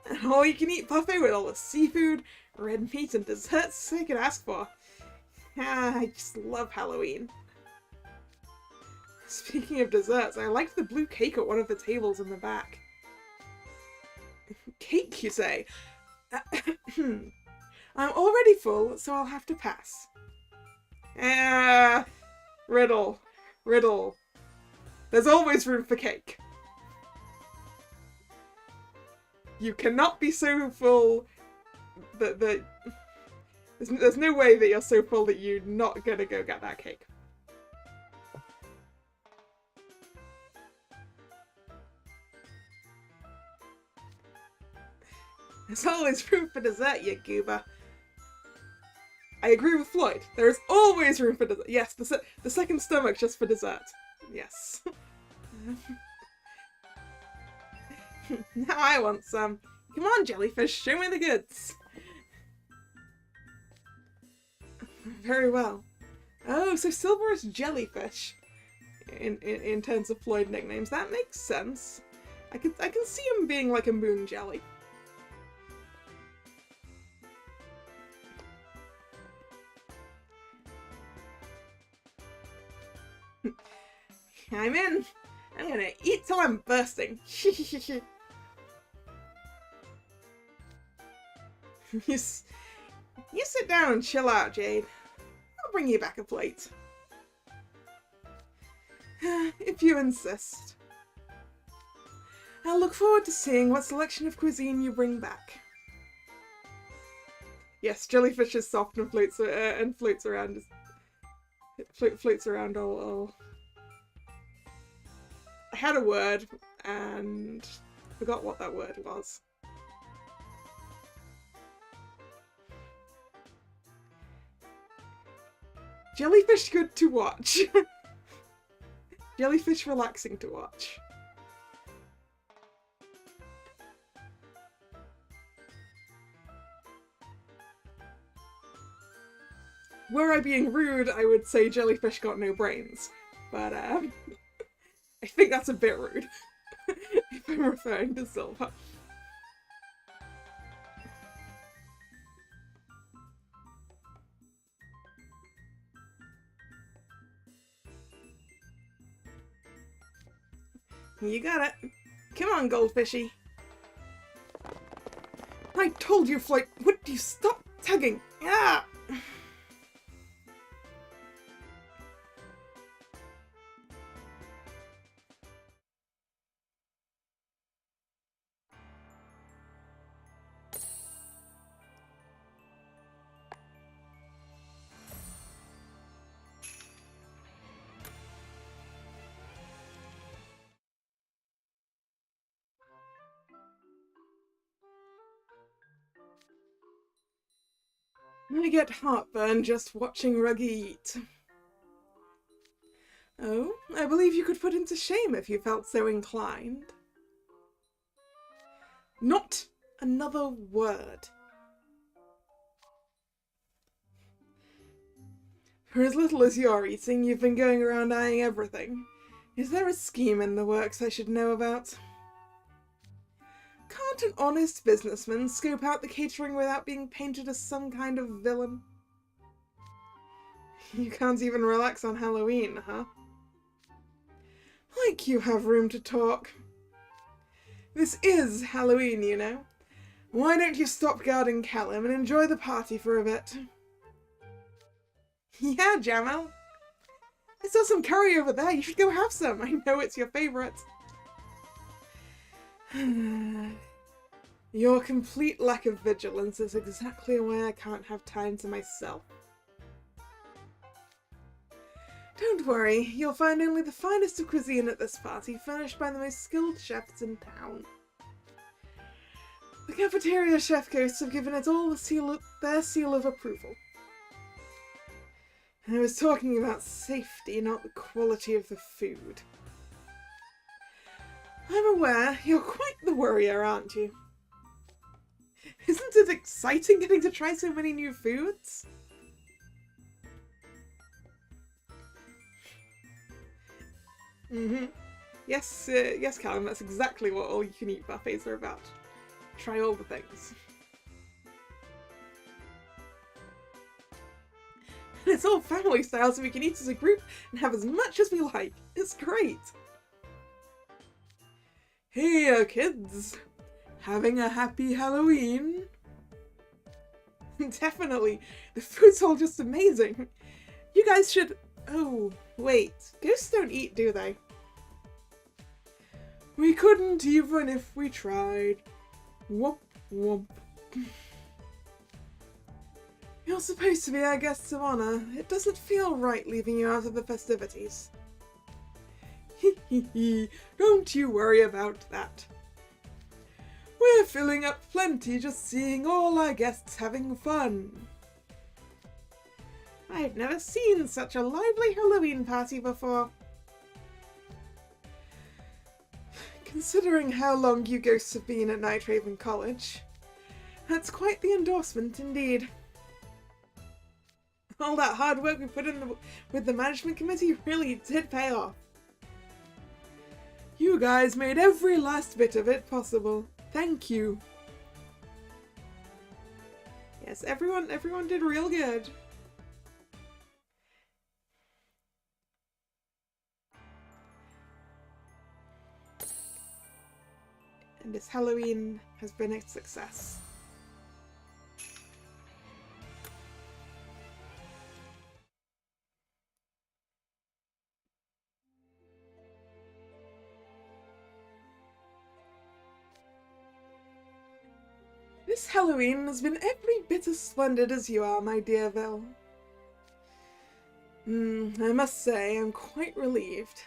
An all-you-can-eat buffet with all the seafood, red meat, and desserts they could ask for. Ah, I just love Halloween. Speaking of desserts, I liked the blue cake at one of the tables in the back. Cake, you say? I'm already full, so I'll have to pass. Riddle. There's always room for cake. You cannot be so full that there's no way that you're so full that you're not gonna go get that cake. There's always room for dessert, you goober. I agree with Floyd. There is always room for dessert. Yes, the second stomach just for dessert. Yes. Now I want some. Come on, jellyfish, show me the goods. Very well. Oh, so Silver is jellyfish in terms of Floyd nicknames. That makes sense. I can see him being like a moon jelly. I'm in. I'm gonna eat till I'm bursting. You sit down and chill out, Jade. I'll bring you back a plate. If you insist. I'll look forward to seeing what selection of cuisine you bring back. Yes, jellyfish is soft and floats around. Floats around all. I had a word and forgot what that word was. Jellyfish good to watch. Jellyfish relaxing to watch. Were I being rude, I would say jellyfish got no brains. But, I think that's a bit rude. If I'm referring to Silver. You got it. Come on, goldfishy. I told you, Floyd. Would you stop tugging? Ah! I get heartburn just watching Ruggy eat. Oh, I believe you could put him to shame if you felt so inclined. Not another word. For as little as you're eating, you've been going around eyeing everything. Is there a scheme in the works I should know about? Can't an honest businessman scope out the catering without being painted as some kind of villain? You can't even relax on Halloween, huh? Like you have room to talk. This is Halloween, you know. Why don't you stop guarding Callum and enjoy the party for a bit? Yeah, Jamal. I saw some curry over there. You should go have some. I know it's your favourite. Your complete lack of vigilance is exactly why I can't have time to myself. Don't worry, you'll find only the finest of cuisine at this party, furnished by the most skilled chefs in town. The cafeteria chef ghosts have given it all their seal of approval. I was talking about safety, not the quality of the food. I'm aware you're quite the worrier, aren't you? Isn't it exciting getting to try so many new foods? Yes, yes, Callum, that's exactly what all-you-can-eat buffets are about. Try all the things. And it's all family style, so we can eat as a group and have as much as we like. It's great! Hey, kids! Having a happy Halloween? Definitely! The food's all just amazing! You guys should... Oh, wait. Ghosts don't eat, do they? We couldn't even if we tried. Whoop, whoop. You're supposed to be our guests of honor. It doesn't feel right leaving you out of the festivities. Don't you worry about that. We're filling up plenty just seeing all our guests having fun. I've never seen such a lively Halloween party before. Considering how long you ghosts have been at Nightraven College, that's quite the endorsement indeed. All that hard work we put in with the management committee really did pay off. You guys made every last bit of it possible. Thank you. Yes, everyone did real good. And this Halloween has been a success. This Halloween has been every bit as splendid as you are, my dear Vil. I must say, I'm quite relieved.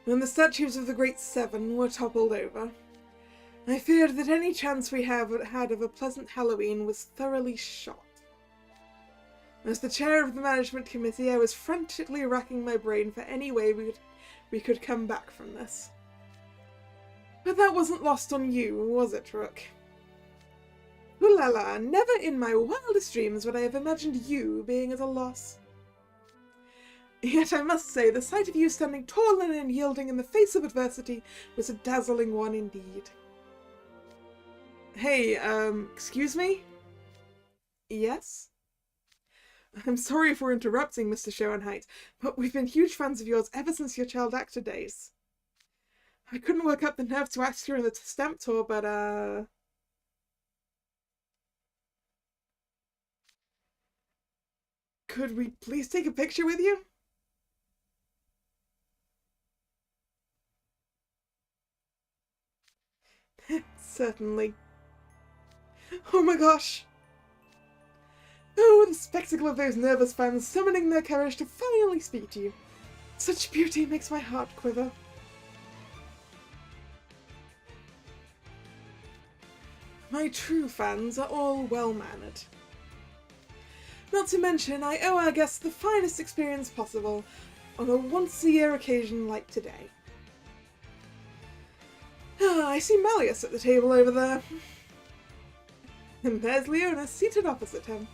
When the statues of the Great Seven were toppled over, I feared that any chance we had of a pleasant Halloween was thoroughly shot. As the chair of the management committee, I was frantically racking my brain for any way we could come back from this. But that wasn't lost on you, was it, Rook? Ooh la la, never in my wildest dreams would I have imagined you being at a loss. Yet I must say, the sight of you standing tall and unyielding in the face of adversity was a dazzling one indeed. Hey, excuse me? Yes? I'm sorry for interrupting, Mr. Schoenheit, but we've been huge fans of yours ever since your child actor days. I couldn't work up the nerve to ask you in the stamp tour, but, could we please take a picture with you? Certainly. Oh my gosh! Oh, the spectacle of those nervous fans summoning their courage to finally speak to you. Such beauty makes my heart quiver. My true fans are all well-mannered. Not to mention, I owe our guests the finest experience possible on a once-a-year occasion like today. I see Malleus at the table over there. And there's Leona seated opposite him.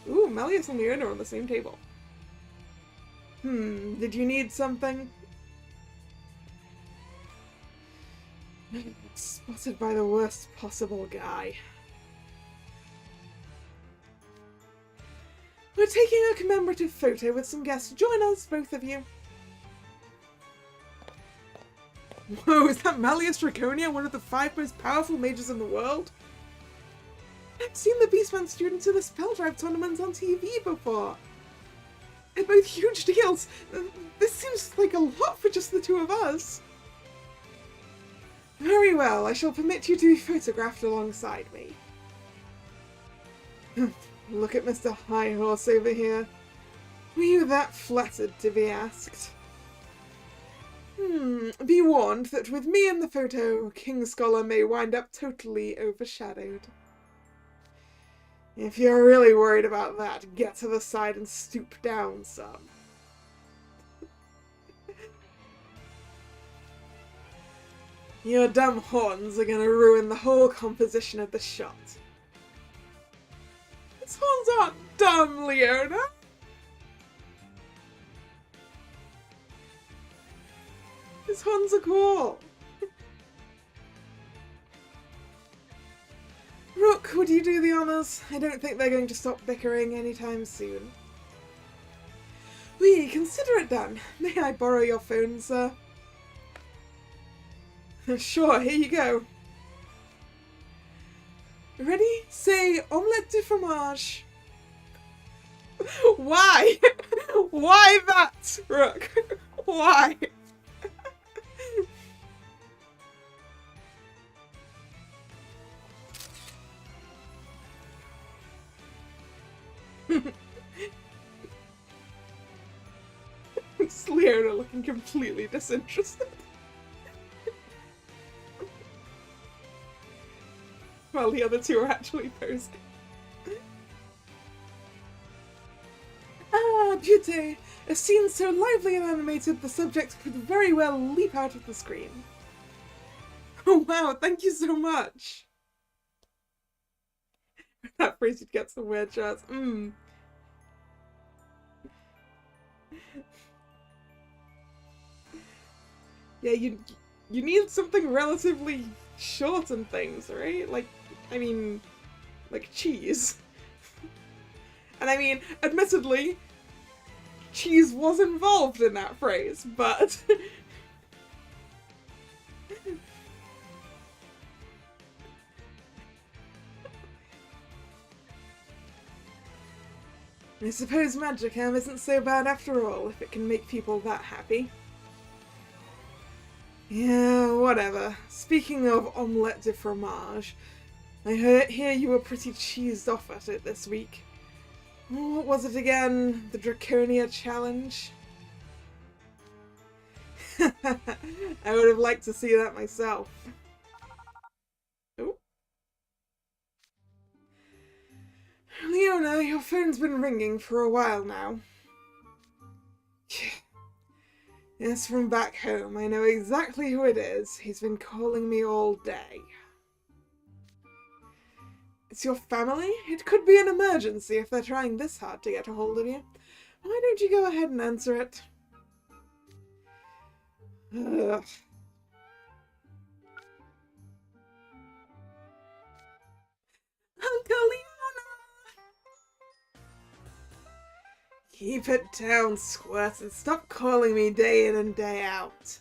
Ooh, Malleus and Leona are on the same table. Did you need something? Spotted by the worst possible guy. We're taking a commemorative photo with some guests. Join us, both of you. Whoa, is that Malleus Draconia, one of the 5 most powerful mages in the world? I've seen the Beastman students in the Spell Drive tournaments on TV before. They're both huge deals. This seems like a lot for just the two of us. Very well, I shall permit you to be photographed alongside me. Look at Mr. High Horse over here. Were you that flattered to be asked? Be warned that with me in the photo, King Scholar may wind up totally overshadowed. If you're really worried about that, get to the side and stoop down some. Your dumb horns are gonna ruin the whole composition of the shot. His horns aren't dumb, Leona! His horns are cool! Rook, would you do the honours? I don't think they're going to stop bickering anytime soon. Oui, consider it done. May I borrow your phone, sir? Sure, here you go. Ready? Say omelette de fromage. Why? Why that, Rook? Why? It's Leona looking completely disinterested. while the other two are actually posing. Ah, beauty! A scene so lively and animated, the subject could very well leap out of the screen. Oh wow, thank you so much! That phrase you'd get some weird shots. Yeah, you need something relatively short and things, right? Like, I mean, like cheese. And I mean, admittedly, cheese was involved in that phrase, but... I suppose Musicom isn't so bad after all, if it can make people that happy. Yeah, whatever. Speaking of omelette de fromage, I hear you were pretty cheesed off at it this week. What was it again? The Draconia Challenge? I would have liked to see that myself. Oh. Leona, your phone's been ringing for a while now. Yes, from back home. I know exactly who it is. He's been calling me all day. It's your family? It could be an emergency if they're trying this hard to get a hold of you. Why don't you go ahead and answer it? Ugh. Uncle Leona! Keep it down, Squirt, and stop calling me day in and day out.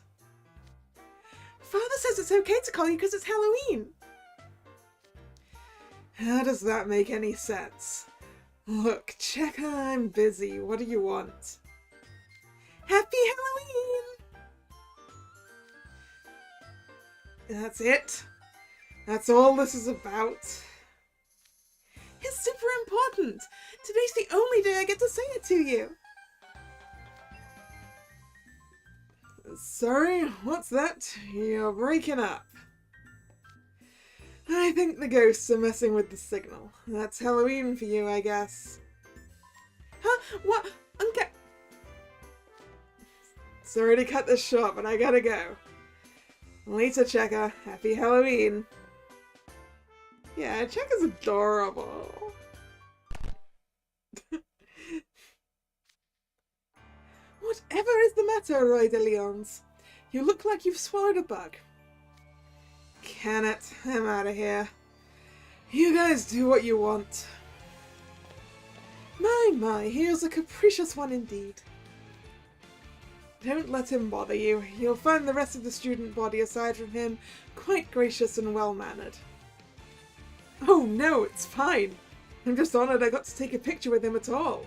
Father says it's okay to call you because it's Halloween. How does that make any sense? Look, Checker, I'm busy. What do you want? Happy Halloween! That's it? That's all this is about? It's super important! Today's the only day I get to say it to you! Sorry, what's that? You're breaking up. I think the ghosts are messing with the signal. That's Halloween for you, I guess. Huh? What? Uncle... Sorry to cut this short, but I gotta go. Later, Checker. Happy Halloween. Yeah, Checker's adorable. Whatever is the matter, Roy de Leons? You look like you've swallowed a bug. Can it? I'm out of here. You guys do what you want. My, he is a capricious one indeed. Don't let him bother you. You'll find the rest of the student body aside from him quite gracious and well-mannered. Oh no, it's fine. I'm just honoured I got to take a picture with him at all.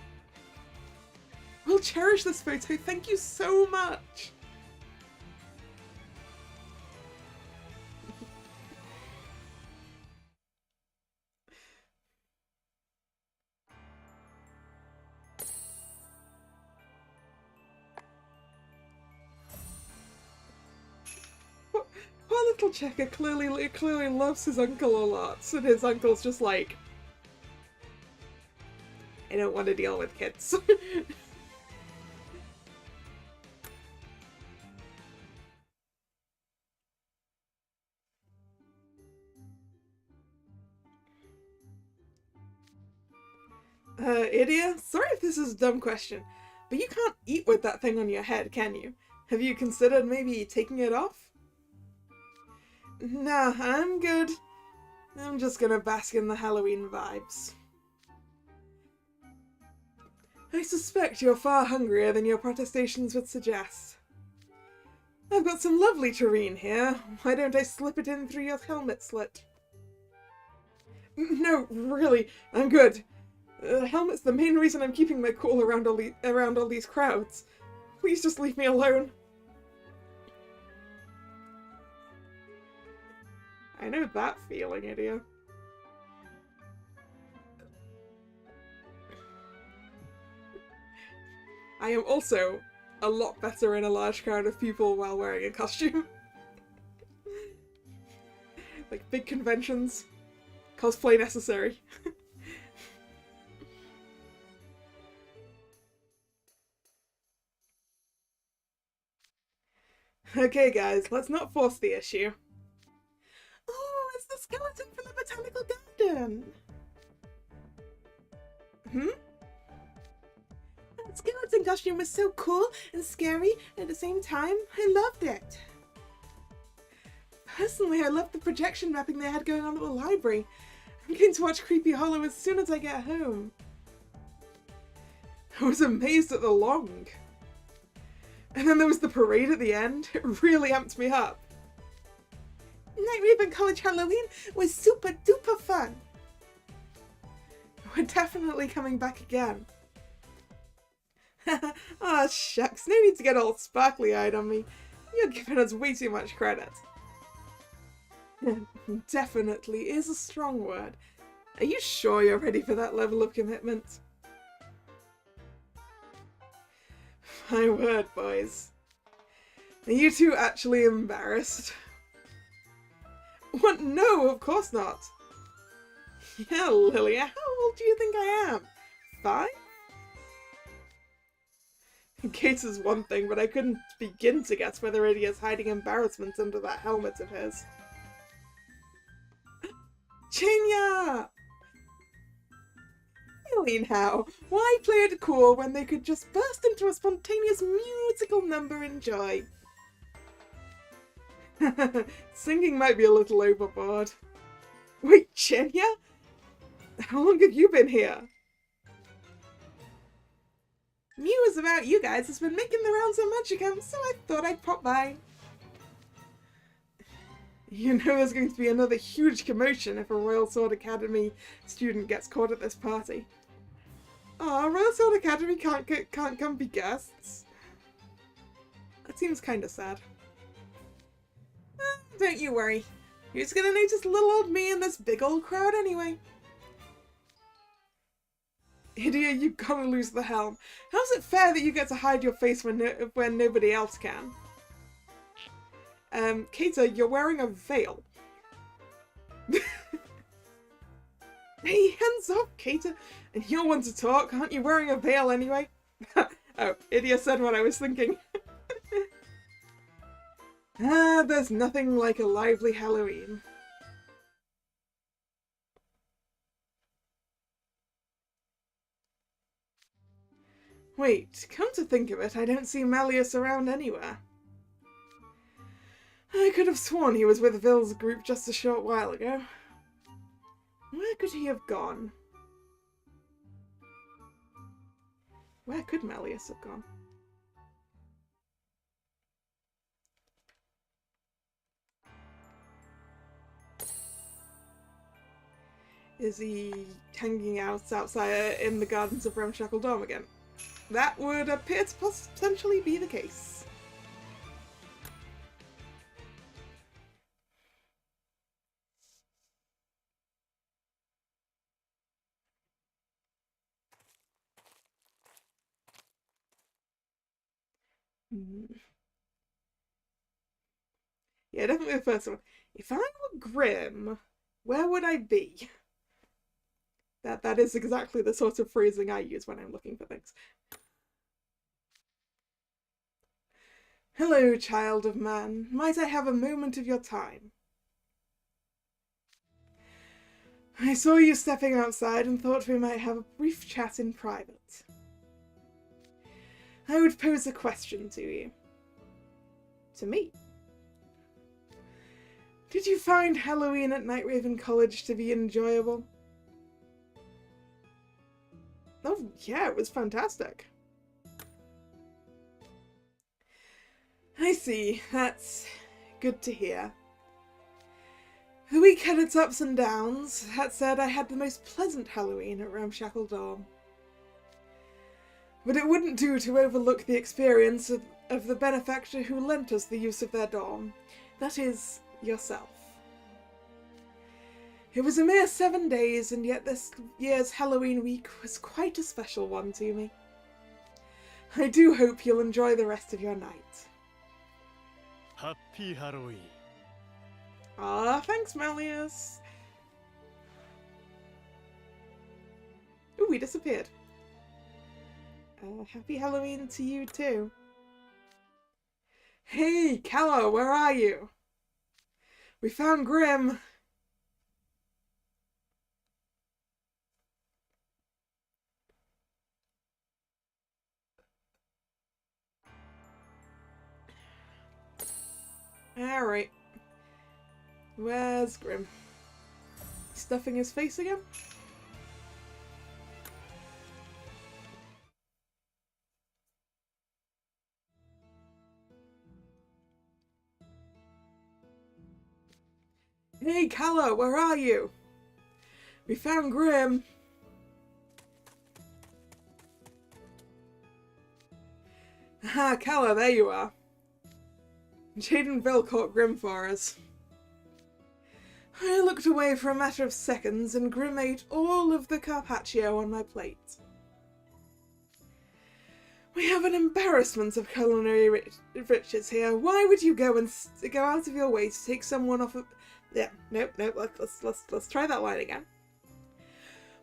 We'll cherish this photo, thank you so much! Poor little Checker clearly loves his uncle a lot, and his uncle's just like, I don't want to deal with kids. Idia, sorry if this is a dumb question, but you can't eat with that thing on your head, can you? Have you considered maybe taking it off? Nah, I'm good. I'm just gonna bask in the Halloween vibes. I suspect you're far hungrier than your protestations would suggest. I've got some lovely terrine here. Why don't I slip it in through your helmet slit? No, really, I'm good. Helmet's the main reason I'm keeping my cool around all these crowds. Please just leave me alone. I know that feeling, Idia. I am also a lot better in a large crowd of people while wearing a costume. Like big conventions. Cosplay necessary. Okay, guys, let's not force the issue. Oh, it's the skeleton from the botanical garden! That skeleton costume was so cool and scary at the same time. I loved it. Personally, I loved the projection mapping they had going on at the library. I'm going to watch Creepy Hollow as soon as I get home. I was amazed at the long. And then there was the parade at the end. It really amped me up. Night Raven College Halloween was super duper fun. We're definitely coming back again. Ah, shucks, no need to get all sparkly-eyed on me. You're giving us way too much credit. Definitely is a strong word. Are you sure you're ready for that level of commitment? My word, boys. Are you two actually embarrassed? What? No, of course not. Yeah, Lilia, how old do you think I am? 5? Gates is one thing, but I couldn't begin to guess whether Idia's hiding embarrassment under that helmet of his. Chinya! Really now, why play it cool when they could just burst into a spontaneous musical number in joy? Singing might be a little overboard. Wait, Chinya? How long have you been here? News about you guys has been making the rounds on Musicom, so I thought I'd pop by. You know there's going to be another huge commotion if a Royal Sword Academy student gets caught at this party. Aw, Royal Sword Academy can't come be guests. That seems kinda sad. Don't you worry. Who's gonna notice little old me in this big old crowd anyway? Idia, you gotta lose the helm. How's it fair that you get to hide your face when nobody else can? Keita, you're wearing a veil. Hey, hands off, Keita! And you're one to talk, aren't you wearing a veil anyway? Oh, Idia said what I was thinking. There's nothing like a lively Halloween. Wait, come to think of it, I don't see Malleus around anywhere. I could have sworn he was with Ville's group just a short while ago. Where could he have gone? Where could Malleus have gone? Is he hanging out outside in the gardens of Ramshackle Dome again? That would appear to potentially be the case. Yeah, definitely the first one. If I were Grim, where would I be? That is exactly the sort of phrasing I use when I'm looking for things. Hello, child of man. Might I have a moment of your time? I saw you stepping outside and thought we might have a brief chat in private. I would pose a question to you. To me. Did you find Halloween at Night Raven College to be enjoyable? Oh, yeah, it was fantastic. I see. That's good to hear. The week had its ups and downs. That said, I had the most pleasant Halloween at Ramshackle Dome. But it wouldn't do to overlook the experience of the benefactor who lent us the use of their dorm. That is, yourself. It was a mere 7 days, and yet this year's Halloween week was quite a special one to me. I do hope you'll enjoy the rest of your night. Happy Halloween. Ah, thanks, Malleus. we disappeared. Happy Halloween to you too. Hey, Kalla, where are you? We found Grim. Alright. Where's Grim? Stuffing his face again? Hey, Kalla, where are you? We found Grim. Ah, Kalla, there you are. Jaden Bill caught Grim for us. I looked away for a matter of seconds and Grim ate all of the carpaccio on my plate. We have an embarrassment of culinary riches here. Why would you go out of your way to take someone off of... Yeah, nope, let's try that line again.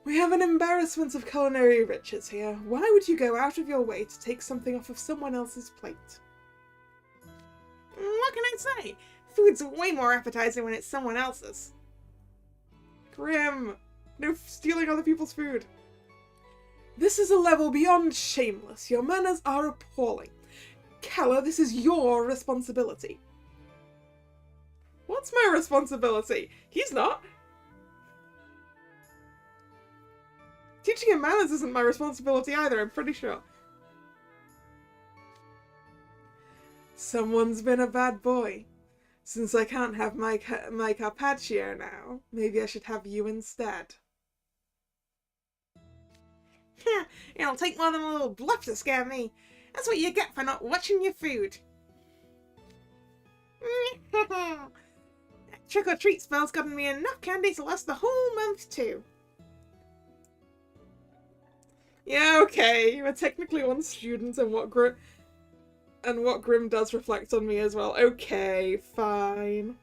We have an embarrassment of culinary riches here. Why would you go out of your way to take something off of someone else's plate? What can I say? Food's way more appetizing when it's someone else's. Grim! No stealing other people's food. This is a level beyond shameless. Your manners are appalling. Kalla, this is your responsibility. What's my responsibility? He's not. Teaching him manners isn't my responsibility either, I'm pretty sure. Someone's been a bad boy. Since I can't have my carpaccio now, maybe I should have you instead. It'll take more than a little bluff to scare me. That's what you get for not watching your food. That trick-or-treat spell's gotten me enough candy to last the whole month too. Yeah, okay, we're technically one student and what Grim does reflect on me as well. Okay, fine.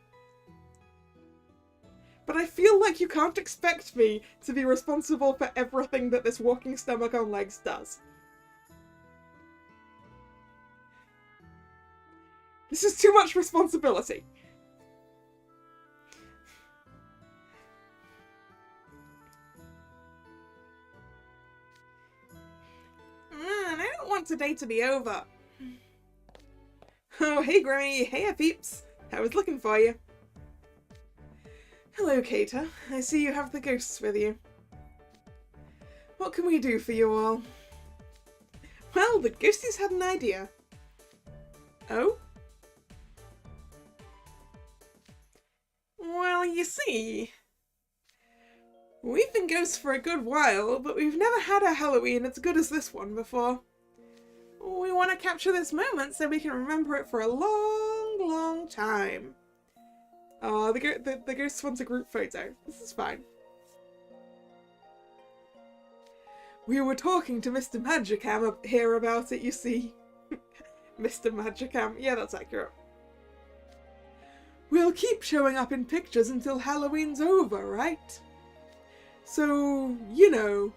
But I feel like you can't expect me to be responsible for everything that this walking stomach on legs does. This is too much responsibility. I don't want today to be over. Oh, hey Grimmy, hey peeps. I was looking for you. Hello, Kata. I see you have the ghosts with you. What can we do for you all? Well, the ghosties had an idea. Oh? Well, you see, we've been ghosts for a good while, but we've never had a Halloween as good as this one before. We want to capture this moment so we can remember it for a long, long time. Oh, the ghosts want a group photo. This is fine. We were talking to Mr. Musicom up here about it, you see. Mr. Musicom. Yeah, that's accurate. We'll keep showing up in pictures until Halloween's over, right? So, you know,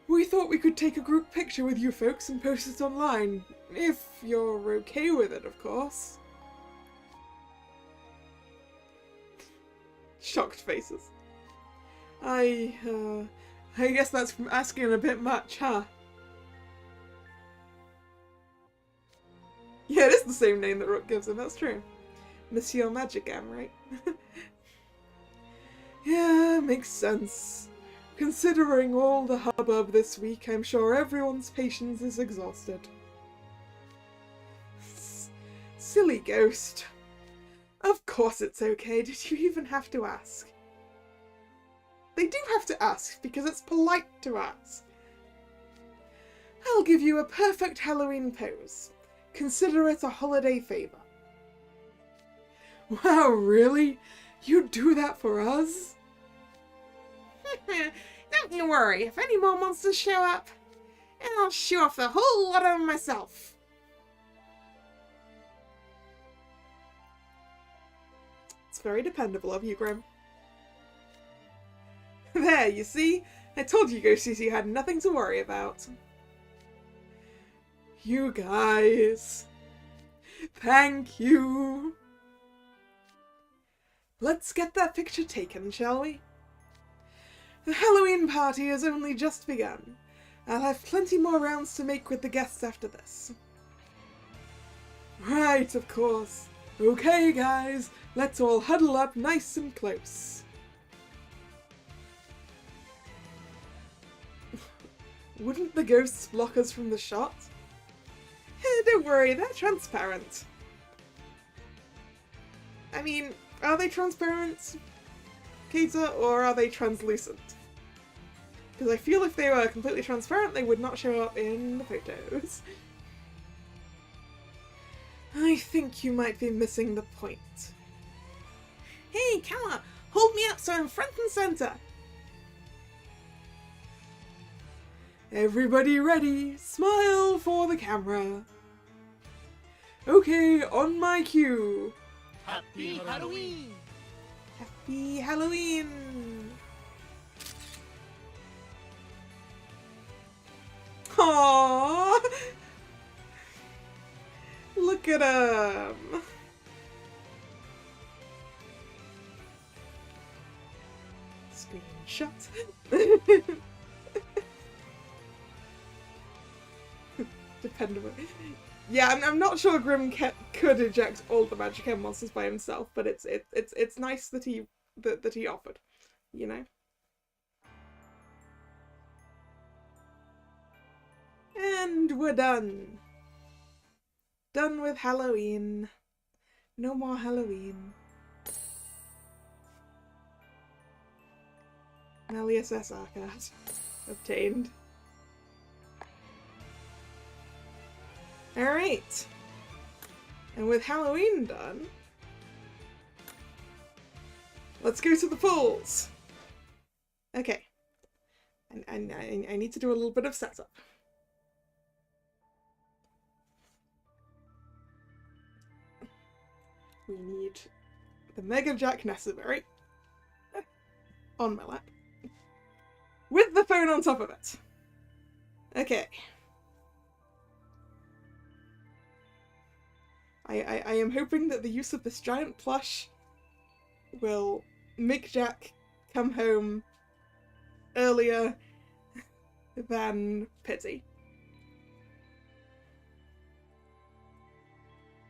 we thought we could take a group picture with you folks and post it online. If you're okay with it, of course. Shocked faces. I guess that's asking a bit much, huh? Yeah, it is the same name that Rook gives him, that's true. Monsieur Musicom, right? Yeah, makes sense. Considering all the hubbub this week, I'm sure everyone's patience is exhausted. Silly ghost. Of course it's okay, did you even have to ask? They do have to ask, because it's polite to ask. I'll give you a perfect Halloween pose. Consider it a holiday favour. Wow, really? You'd do that for us? Don't you worry, if any more monsters show up, I'll show off the whole lot of them myself. It's very dependable of you, Grim. There, you see? I told you Go-CC had nothing to worry about. You guys. Thank you. Let's get that picture taken, shall we? The Halloween party has only just begun. I'll have plenty more rounds to make with the guests after this. Right, of course. Okay, guys, let's all huddle up nice and close. Wouldn't the ghosts block us from the shot? Don't worry, they're transparent. I mean, are they transparent, Keita, or are they translucent? Because I feel if they were completely transparent, they would not show up in the photos. I think you might be missing the point. Hey, Kalla! Hold me up so I'm front and center! Everybody ready? Smile for the camera! Okay, on my cue! Happy Halloween! Happy Halloween! Aww! Look at him! Screenshot. Dependable. Yeah, I'm not sure Grim could eject all the Musicom monsters by himself, but it's nice that he offered, you know. And we're done. Done with Halloween. No more Halloween. Alias SR card. Obtained. Alright. And with Halloween done, let's go to the pools. Okay. And I need to do a little bit of setup. We need the Mega Jack necessary on my lap with the phone on top of it. Okay. I am hoping that the use of this giant plush will make Jack come home earlier than Pity.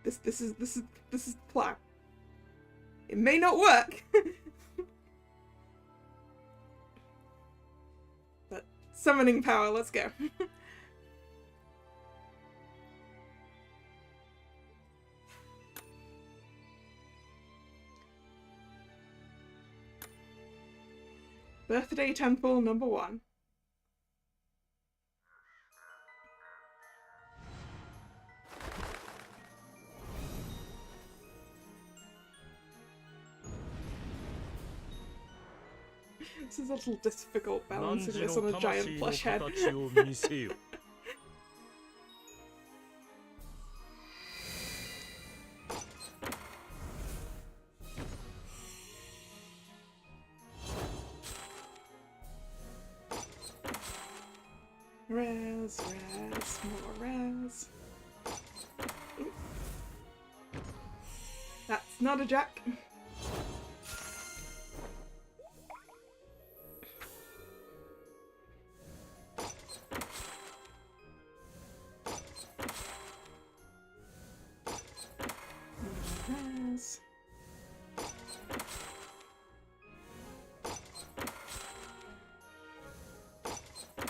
This is the plan. It may not work, but summoning power. Let's go. Birthday Temple number 1. This is a little difficult balancing this on a giant plush head. Raz, more Raz. Ooh. That's not a Jack. Raz.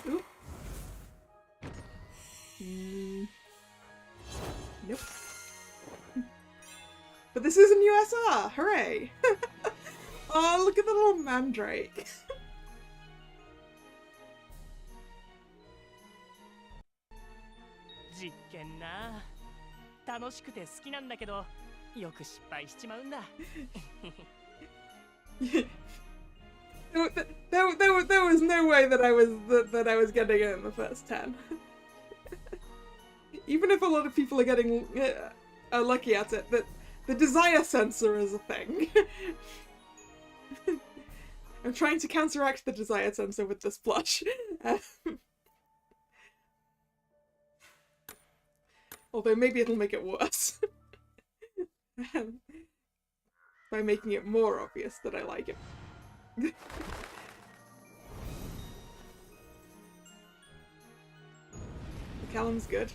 Ooh. Nope. But this is a new SR! Hooray! Oh, look at the little mandrake. 実験な。楽しくて好きなんだけど、よく失敗しちまうんだ。There was no way that I was getting it in the first 10. Even if a lot of people are lucky at it, that the desire sensor is a thing. I'm trying to counteract the desired sensor with this blush. Although maybe it'll make it worse. By making it more obvious that I like it. The Callum's good.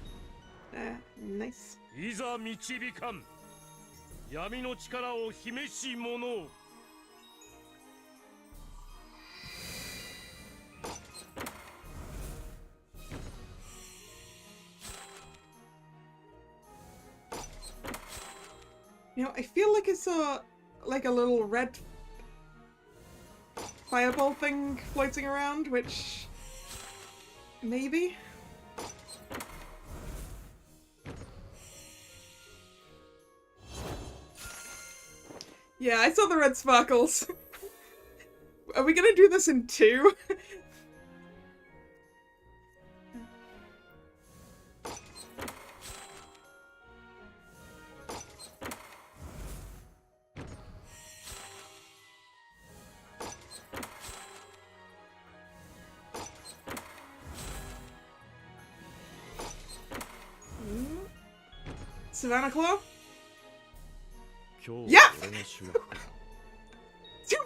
Nice. いざ導かん闇の力を秘めし者 You know, I feel like I saw like a little red fireball thing floating around, which maybe? Yeah, I saw the red sparkles. Are we gonna do this in 2? Savannah Claw? Yeah! 2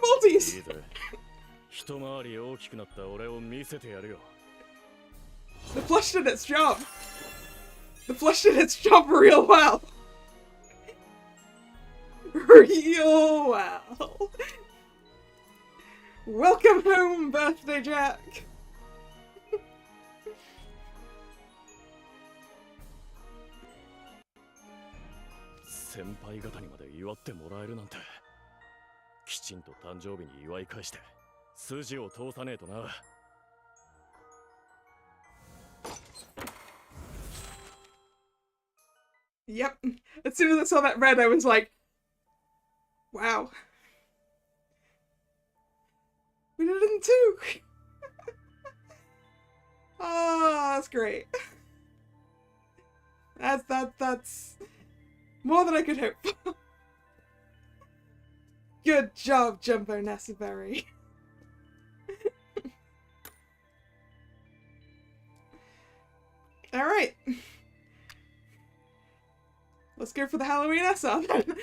multis! 一回り大きくなった俺を見せてやるよ The plush did its job. The plush did its job real well. Real well. Welcome home, Birthday Jack. 先輩方にまで祝ってもらえるなんてきちんと誕生日に祝い返して筋を通さねえとな Yep. As soon as I saw that red, I was like, wow. We did it in 2! Oh, that's great. That's more than I could hope for. Good job, Jumbo Nessaberry. Alright. Let's go for the Halloween SR then.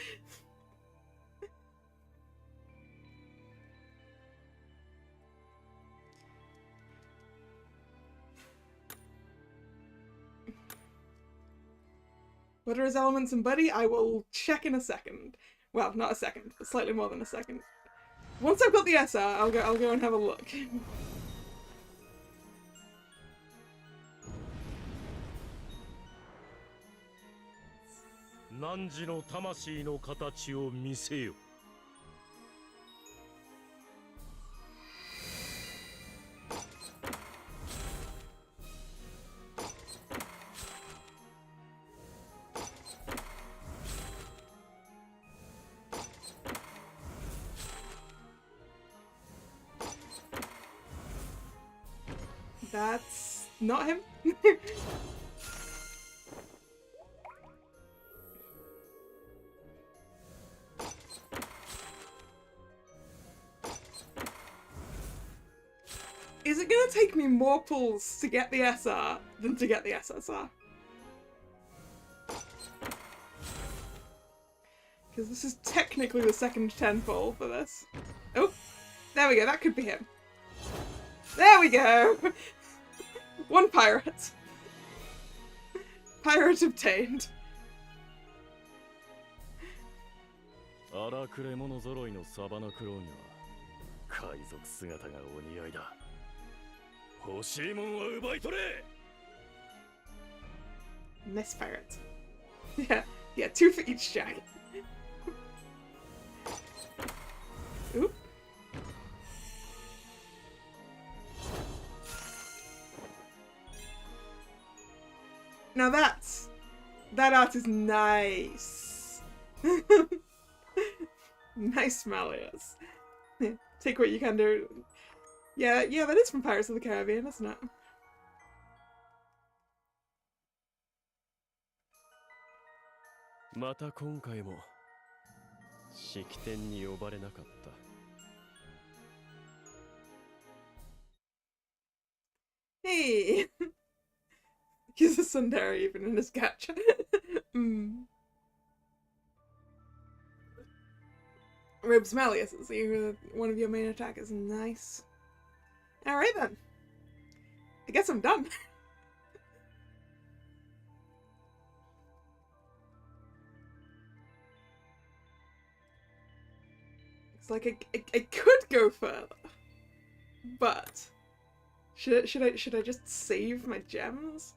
What are his elements and Buddy? I will check in a second. Well, not a second, but slightly more than a second. Once I've got the SR, I'll go and have a look. 汝の魂の形を見せよ That's not him. Is it gonna take me more pulls to get the SR than to get the SSR? Because this is technically the second 10 pull for this. Oh, there we go, that could be him. There we go! 1 pirate. Pirate obtained. 荒くれ者揃いのサバナクローには海賊姿がお似合いだ欲しいもんは奪い取れ Miss Pirate. Yeah, 2 for each jacket. Oop. Now that art is nice. Nice Malleus. Take what you can do. Yeah, that is from Pirates of the Caribbean, isn't it? Mata 今回も式典に呼ばれなかった me! He's a tsundere even in his gacha. Robes Malleus is one of your main attackers. Nice. Alright then. I guess I'm done. It's like I could go further, but should I just save my gems?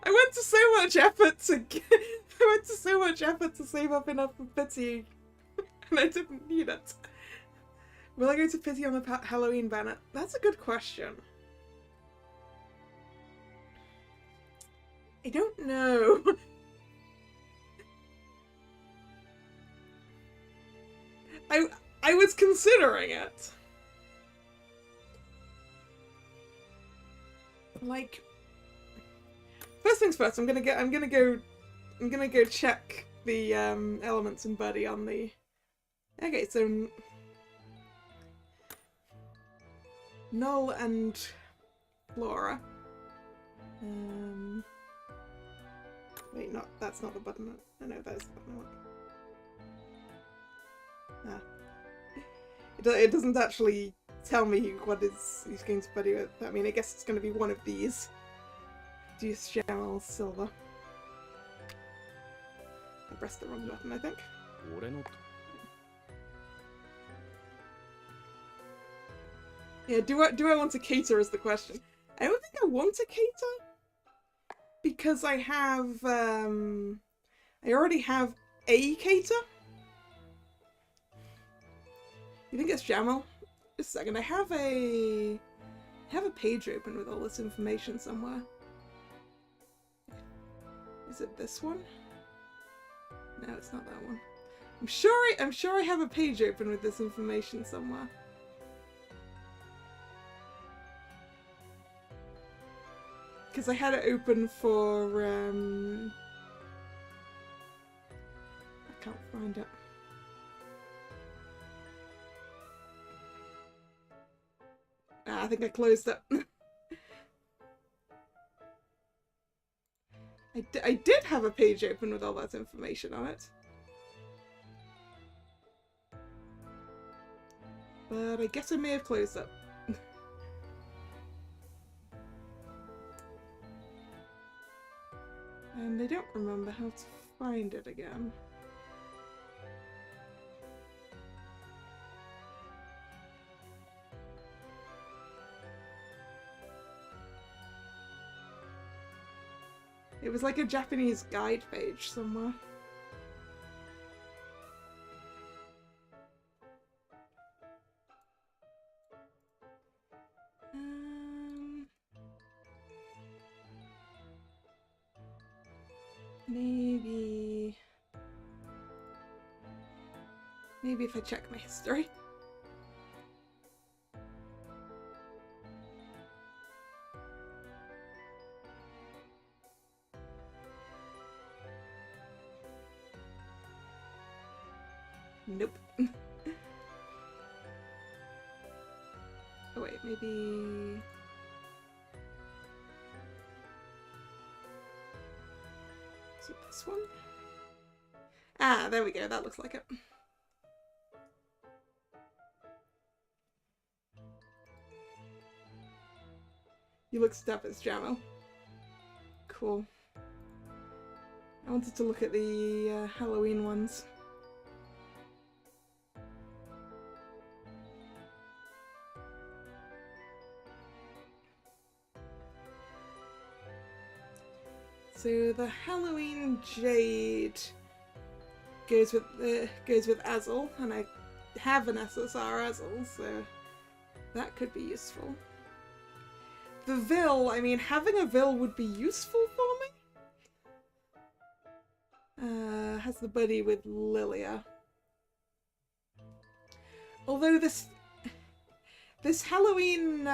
I went to so much effort to save up enough for pity, and I didn't need it. Will I go to pity on the Halloween banner? That's a good question. I don't know. I was considering it. Like, first things first, I'm gonna go check the elements and Buddy on the. Okay, so Null and Flora. Wait, that's not the button. No, that's the button. It doesn't actually tell me what he's going to buddy with. I mean, I guess it's going to be one of these. Deuce, Gem, Silver. I pressed the wrong button, I think. Yeah, do I want to cater is the question. I don't think I want to cater. Because I have, I already have a cater. You think it's Jamal? Just a second, I have a page open with all this information somewhere. Is it this one? No, it's not that one. I'm sure I have a page open with this information somewhere. Because I had it open for, I can't find it. I think I closed it. I did have a page open with all that information on it. But I guess I may have closed it. And I don't remember how to find it again. It was like a Japanese guide page somewhere. Maybe if I check my history. Nope. Oh wait, maybe... Is it this one? Ah, there we go, that looks like it. You look stuff as Jamo. Cool. I wanted to look at the Halloween ones. So the Halloween Jade goes with Azel, and I have an SSR Azel, so that could be useful. The Vil, I mean, having a Vil would be useful for me. Has the buddy with Lilia. Although this Halloween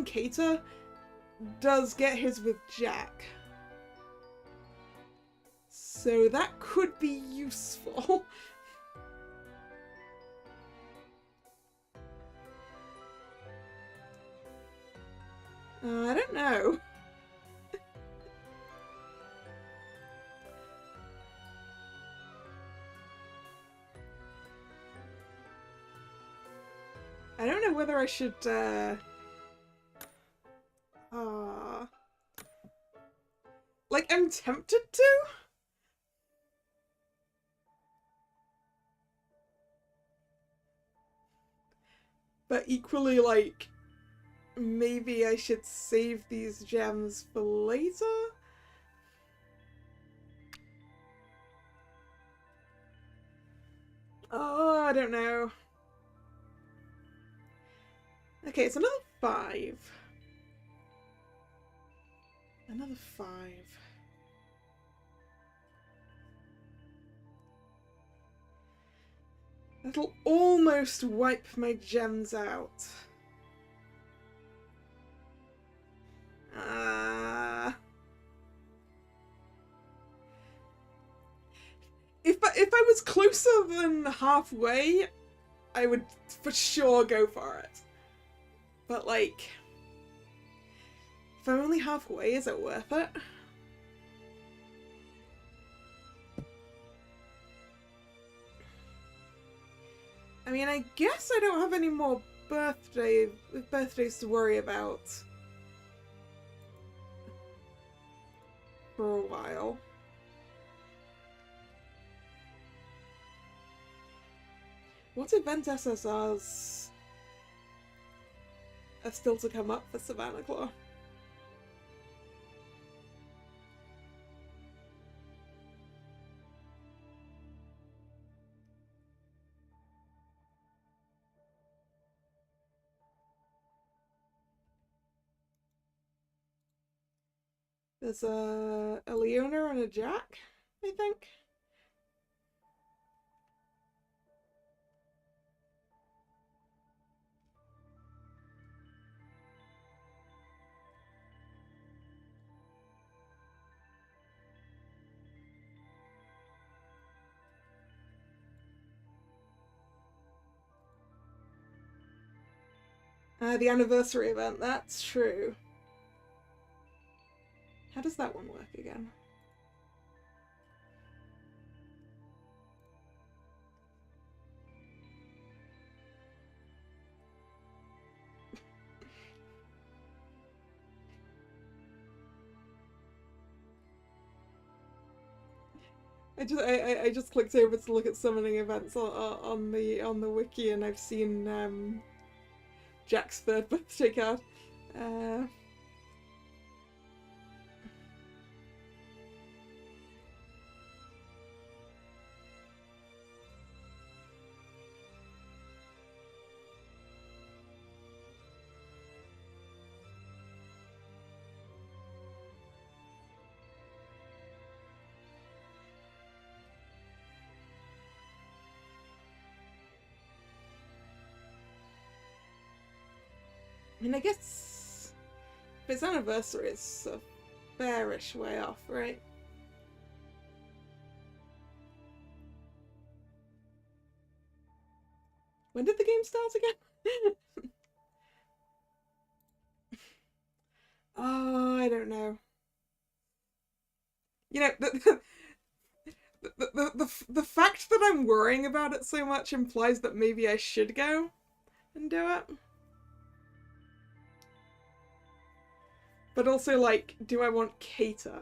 cater does get his with Jack. So that could be useful. I don't know. I don't know whether I should, like, I'm tempted to? But equally, like, maybe I should save these gems for later? Oh, I don't know. Okay, it's another 5. Another 5. That'll almost wipe my gems out. If I was closer than halfway, I would for sure go for it. But like, if I'm only halfway, is it worth it? I mean, I guess I don't have any more birthdays to worry about for a while. What event SSRs are still to come up for Savannah Claw? There's a Leona and a Jack, I think. The anniversary event, that's true. How does that one work again? I just clicked over to look at summoning events on the wiki, and I've seen Jack's 3rd birthday card. I mean, I guess if it's anniversary, it's a fairish way off, right? When did the game start again? Oh, I don't know. You know, the fact that I'm worrying about it so much implies that maybe I should go and do it. But also, like, do I want Keita?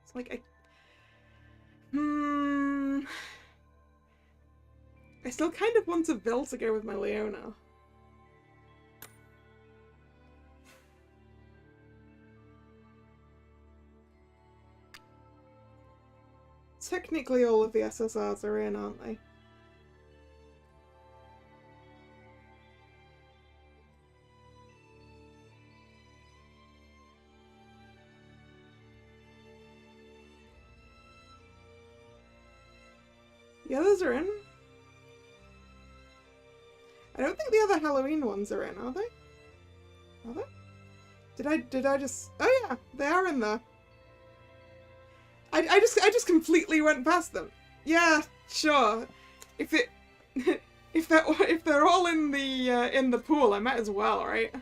It's like, I still kind of want a Vil to go with my Leona. Technically all of the SSRs are in, aren't they? The others are in? I don't think the other Halloween ones are in, are they? Are they? Did I just... Oh yeah, they are in there. I just completely went past them. Yeah, sure. If it... if they're all in the pool, I might as well, right?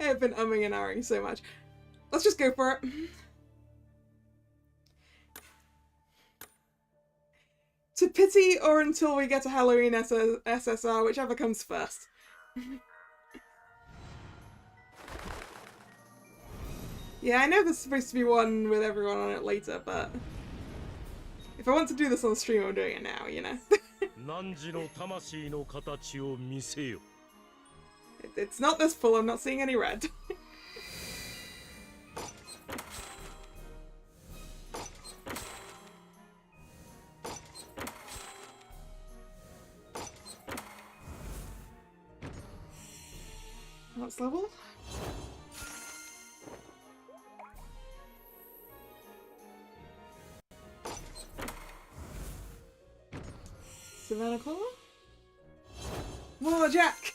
I have been umming and ahhing so much. Let's just go for it. To pity or until we get a Halloween SSR, whichever comes first. Yeah, I know there's supposed to be one with everyone on it later, but if I want to do this on the stream, I'm doing it now, you know? It's not this full, I'm not seeing any red. What's level? Savannah Claw? More Jack!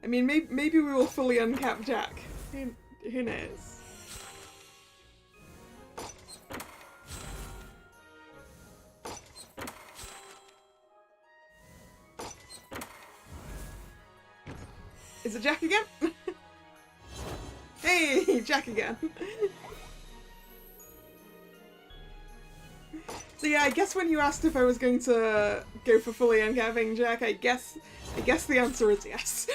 I mean, maybe we will fully uncap Jack. Who knows? Is it Jack again? Hey, Jack again. So yeah, I guess when you asked if I was going to go for fully uncapping Jack, I guess the answer is yes.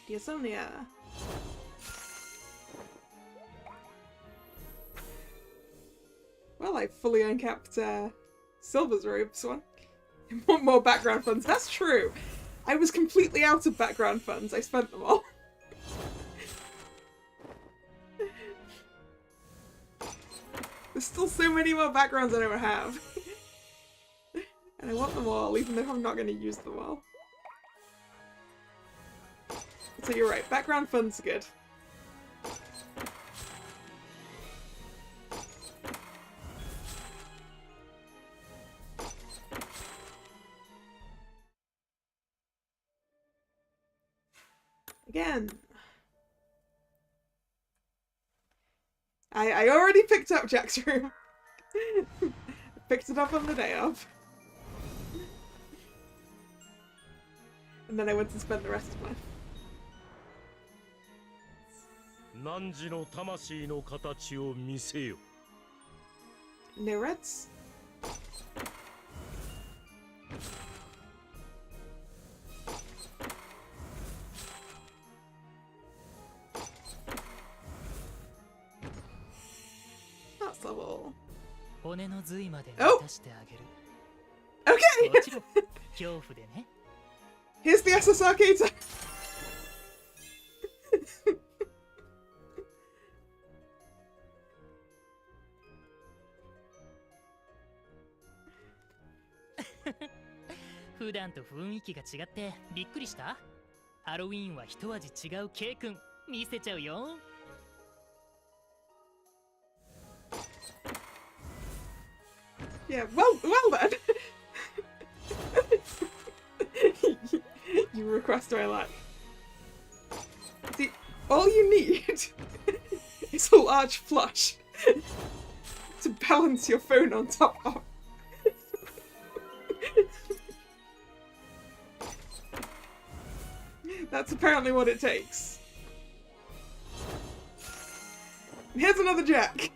Insomnia. Well, I fully uncapped Silver's robes one. Want more background funds? That's true. I was completely out of background funds. I spent them all. There's still so many more backgrounds I don't have. And I want them all, even though I'm not going to use them all. So you're right, background fun's good. Again. I already picked up Jack's room. Picked it up on the day off. And then I went to spend the rest of mine. No reds? That's level. Oh! Okay! Here's the SSR Kater! Yeah, well then! You request my life. See, all you need is a large flush to balance your phone on top of. That's apparently what it takes. And here's another Jack.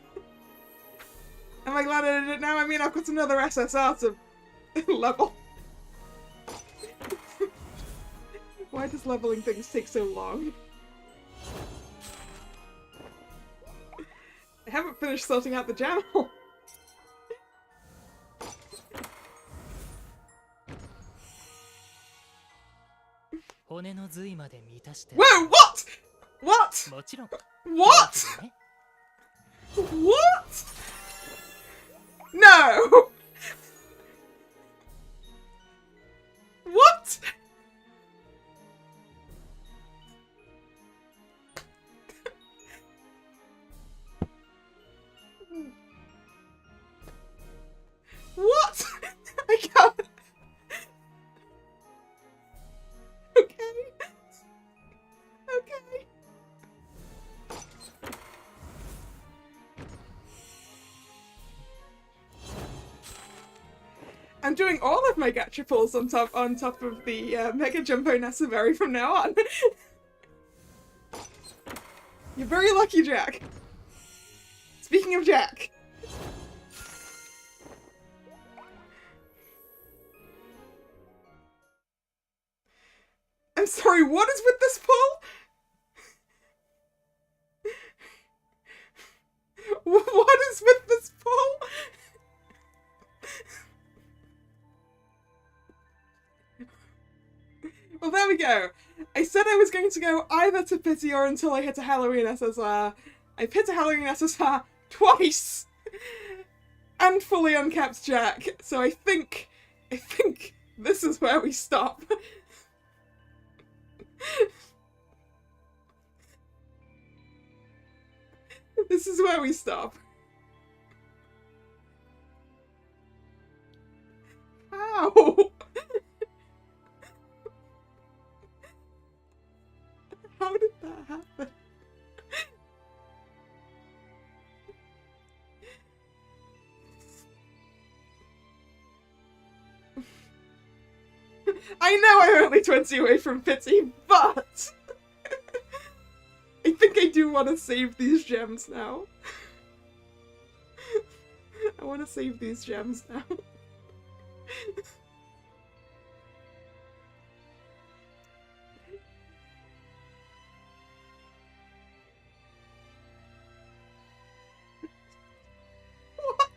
Am I glad I did it now? I mean, I've got another SSR to level. Why does leveling things take so long? I haven't finished sorting out the channel. Whoa, what? What? What? What? No! What? What? I can't. Okay. Okay. I'm doing all of my gacha pulls on top of the Mega Jumbo Nasaberi from now on. You're very lucky, Jack. Speaking of Jack. I'm sorry, what is with this pull? What is with this pull? Well, there we go. I said I was going to go either to Pity or until I hit a Halloween SSR. I've hit a Halloween SSR twice! And fully uncapped Jack, so I think this is where we stop. This is where we stop. How? How did that happen? I know I'm only 20 away from Pity, but I think I do want to save these gems now. I want to save these gems now. What?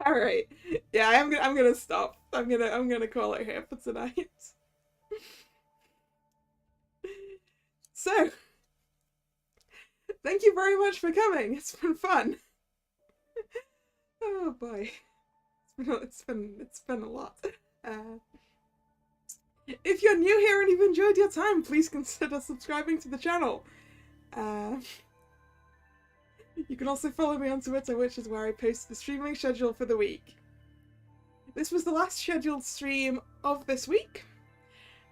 All right. Yeah, I'm gonna stop. I'm gonna call it here for tonight. So, thank you very much for coming. It's been fun. Oh boy, it's been a lot. If you're new here and you've enjoyed your time, please consider subscribing to the channel. You can also follow me on Twitter, which is where I post the streaming schedule for the week. This was the last scheduled stream of this week.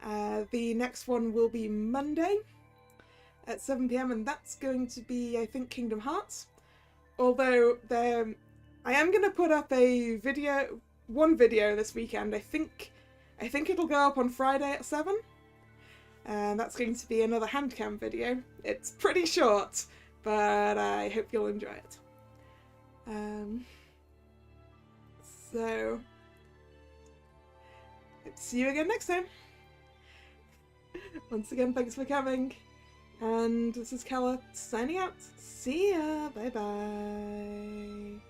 The next one will be Monday at 7 PM, and that's going to be, I think, Kingdom Hearts. Although I am going to put up one video this weekend. I think it'll go up on Friday at 7. And that's going to be another handcam video. It's pretty short, but I hope you'll enjoy it. So, see you again next time. Once again, thanks for coming. And this is Kalla signing out. See ya. Bye bye.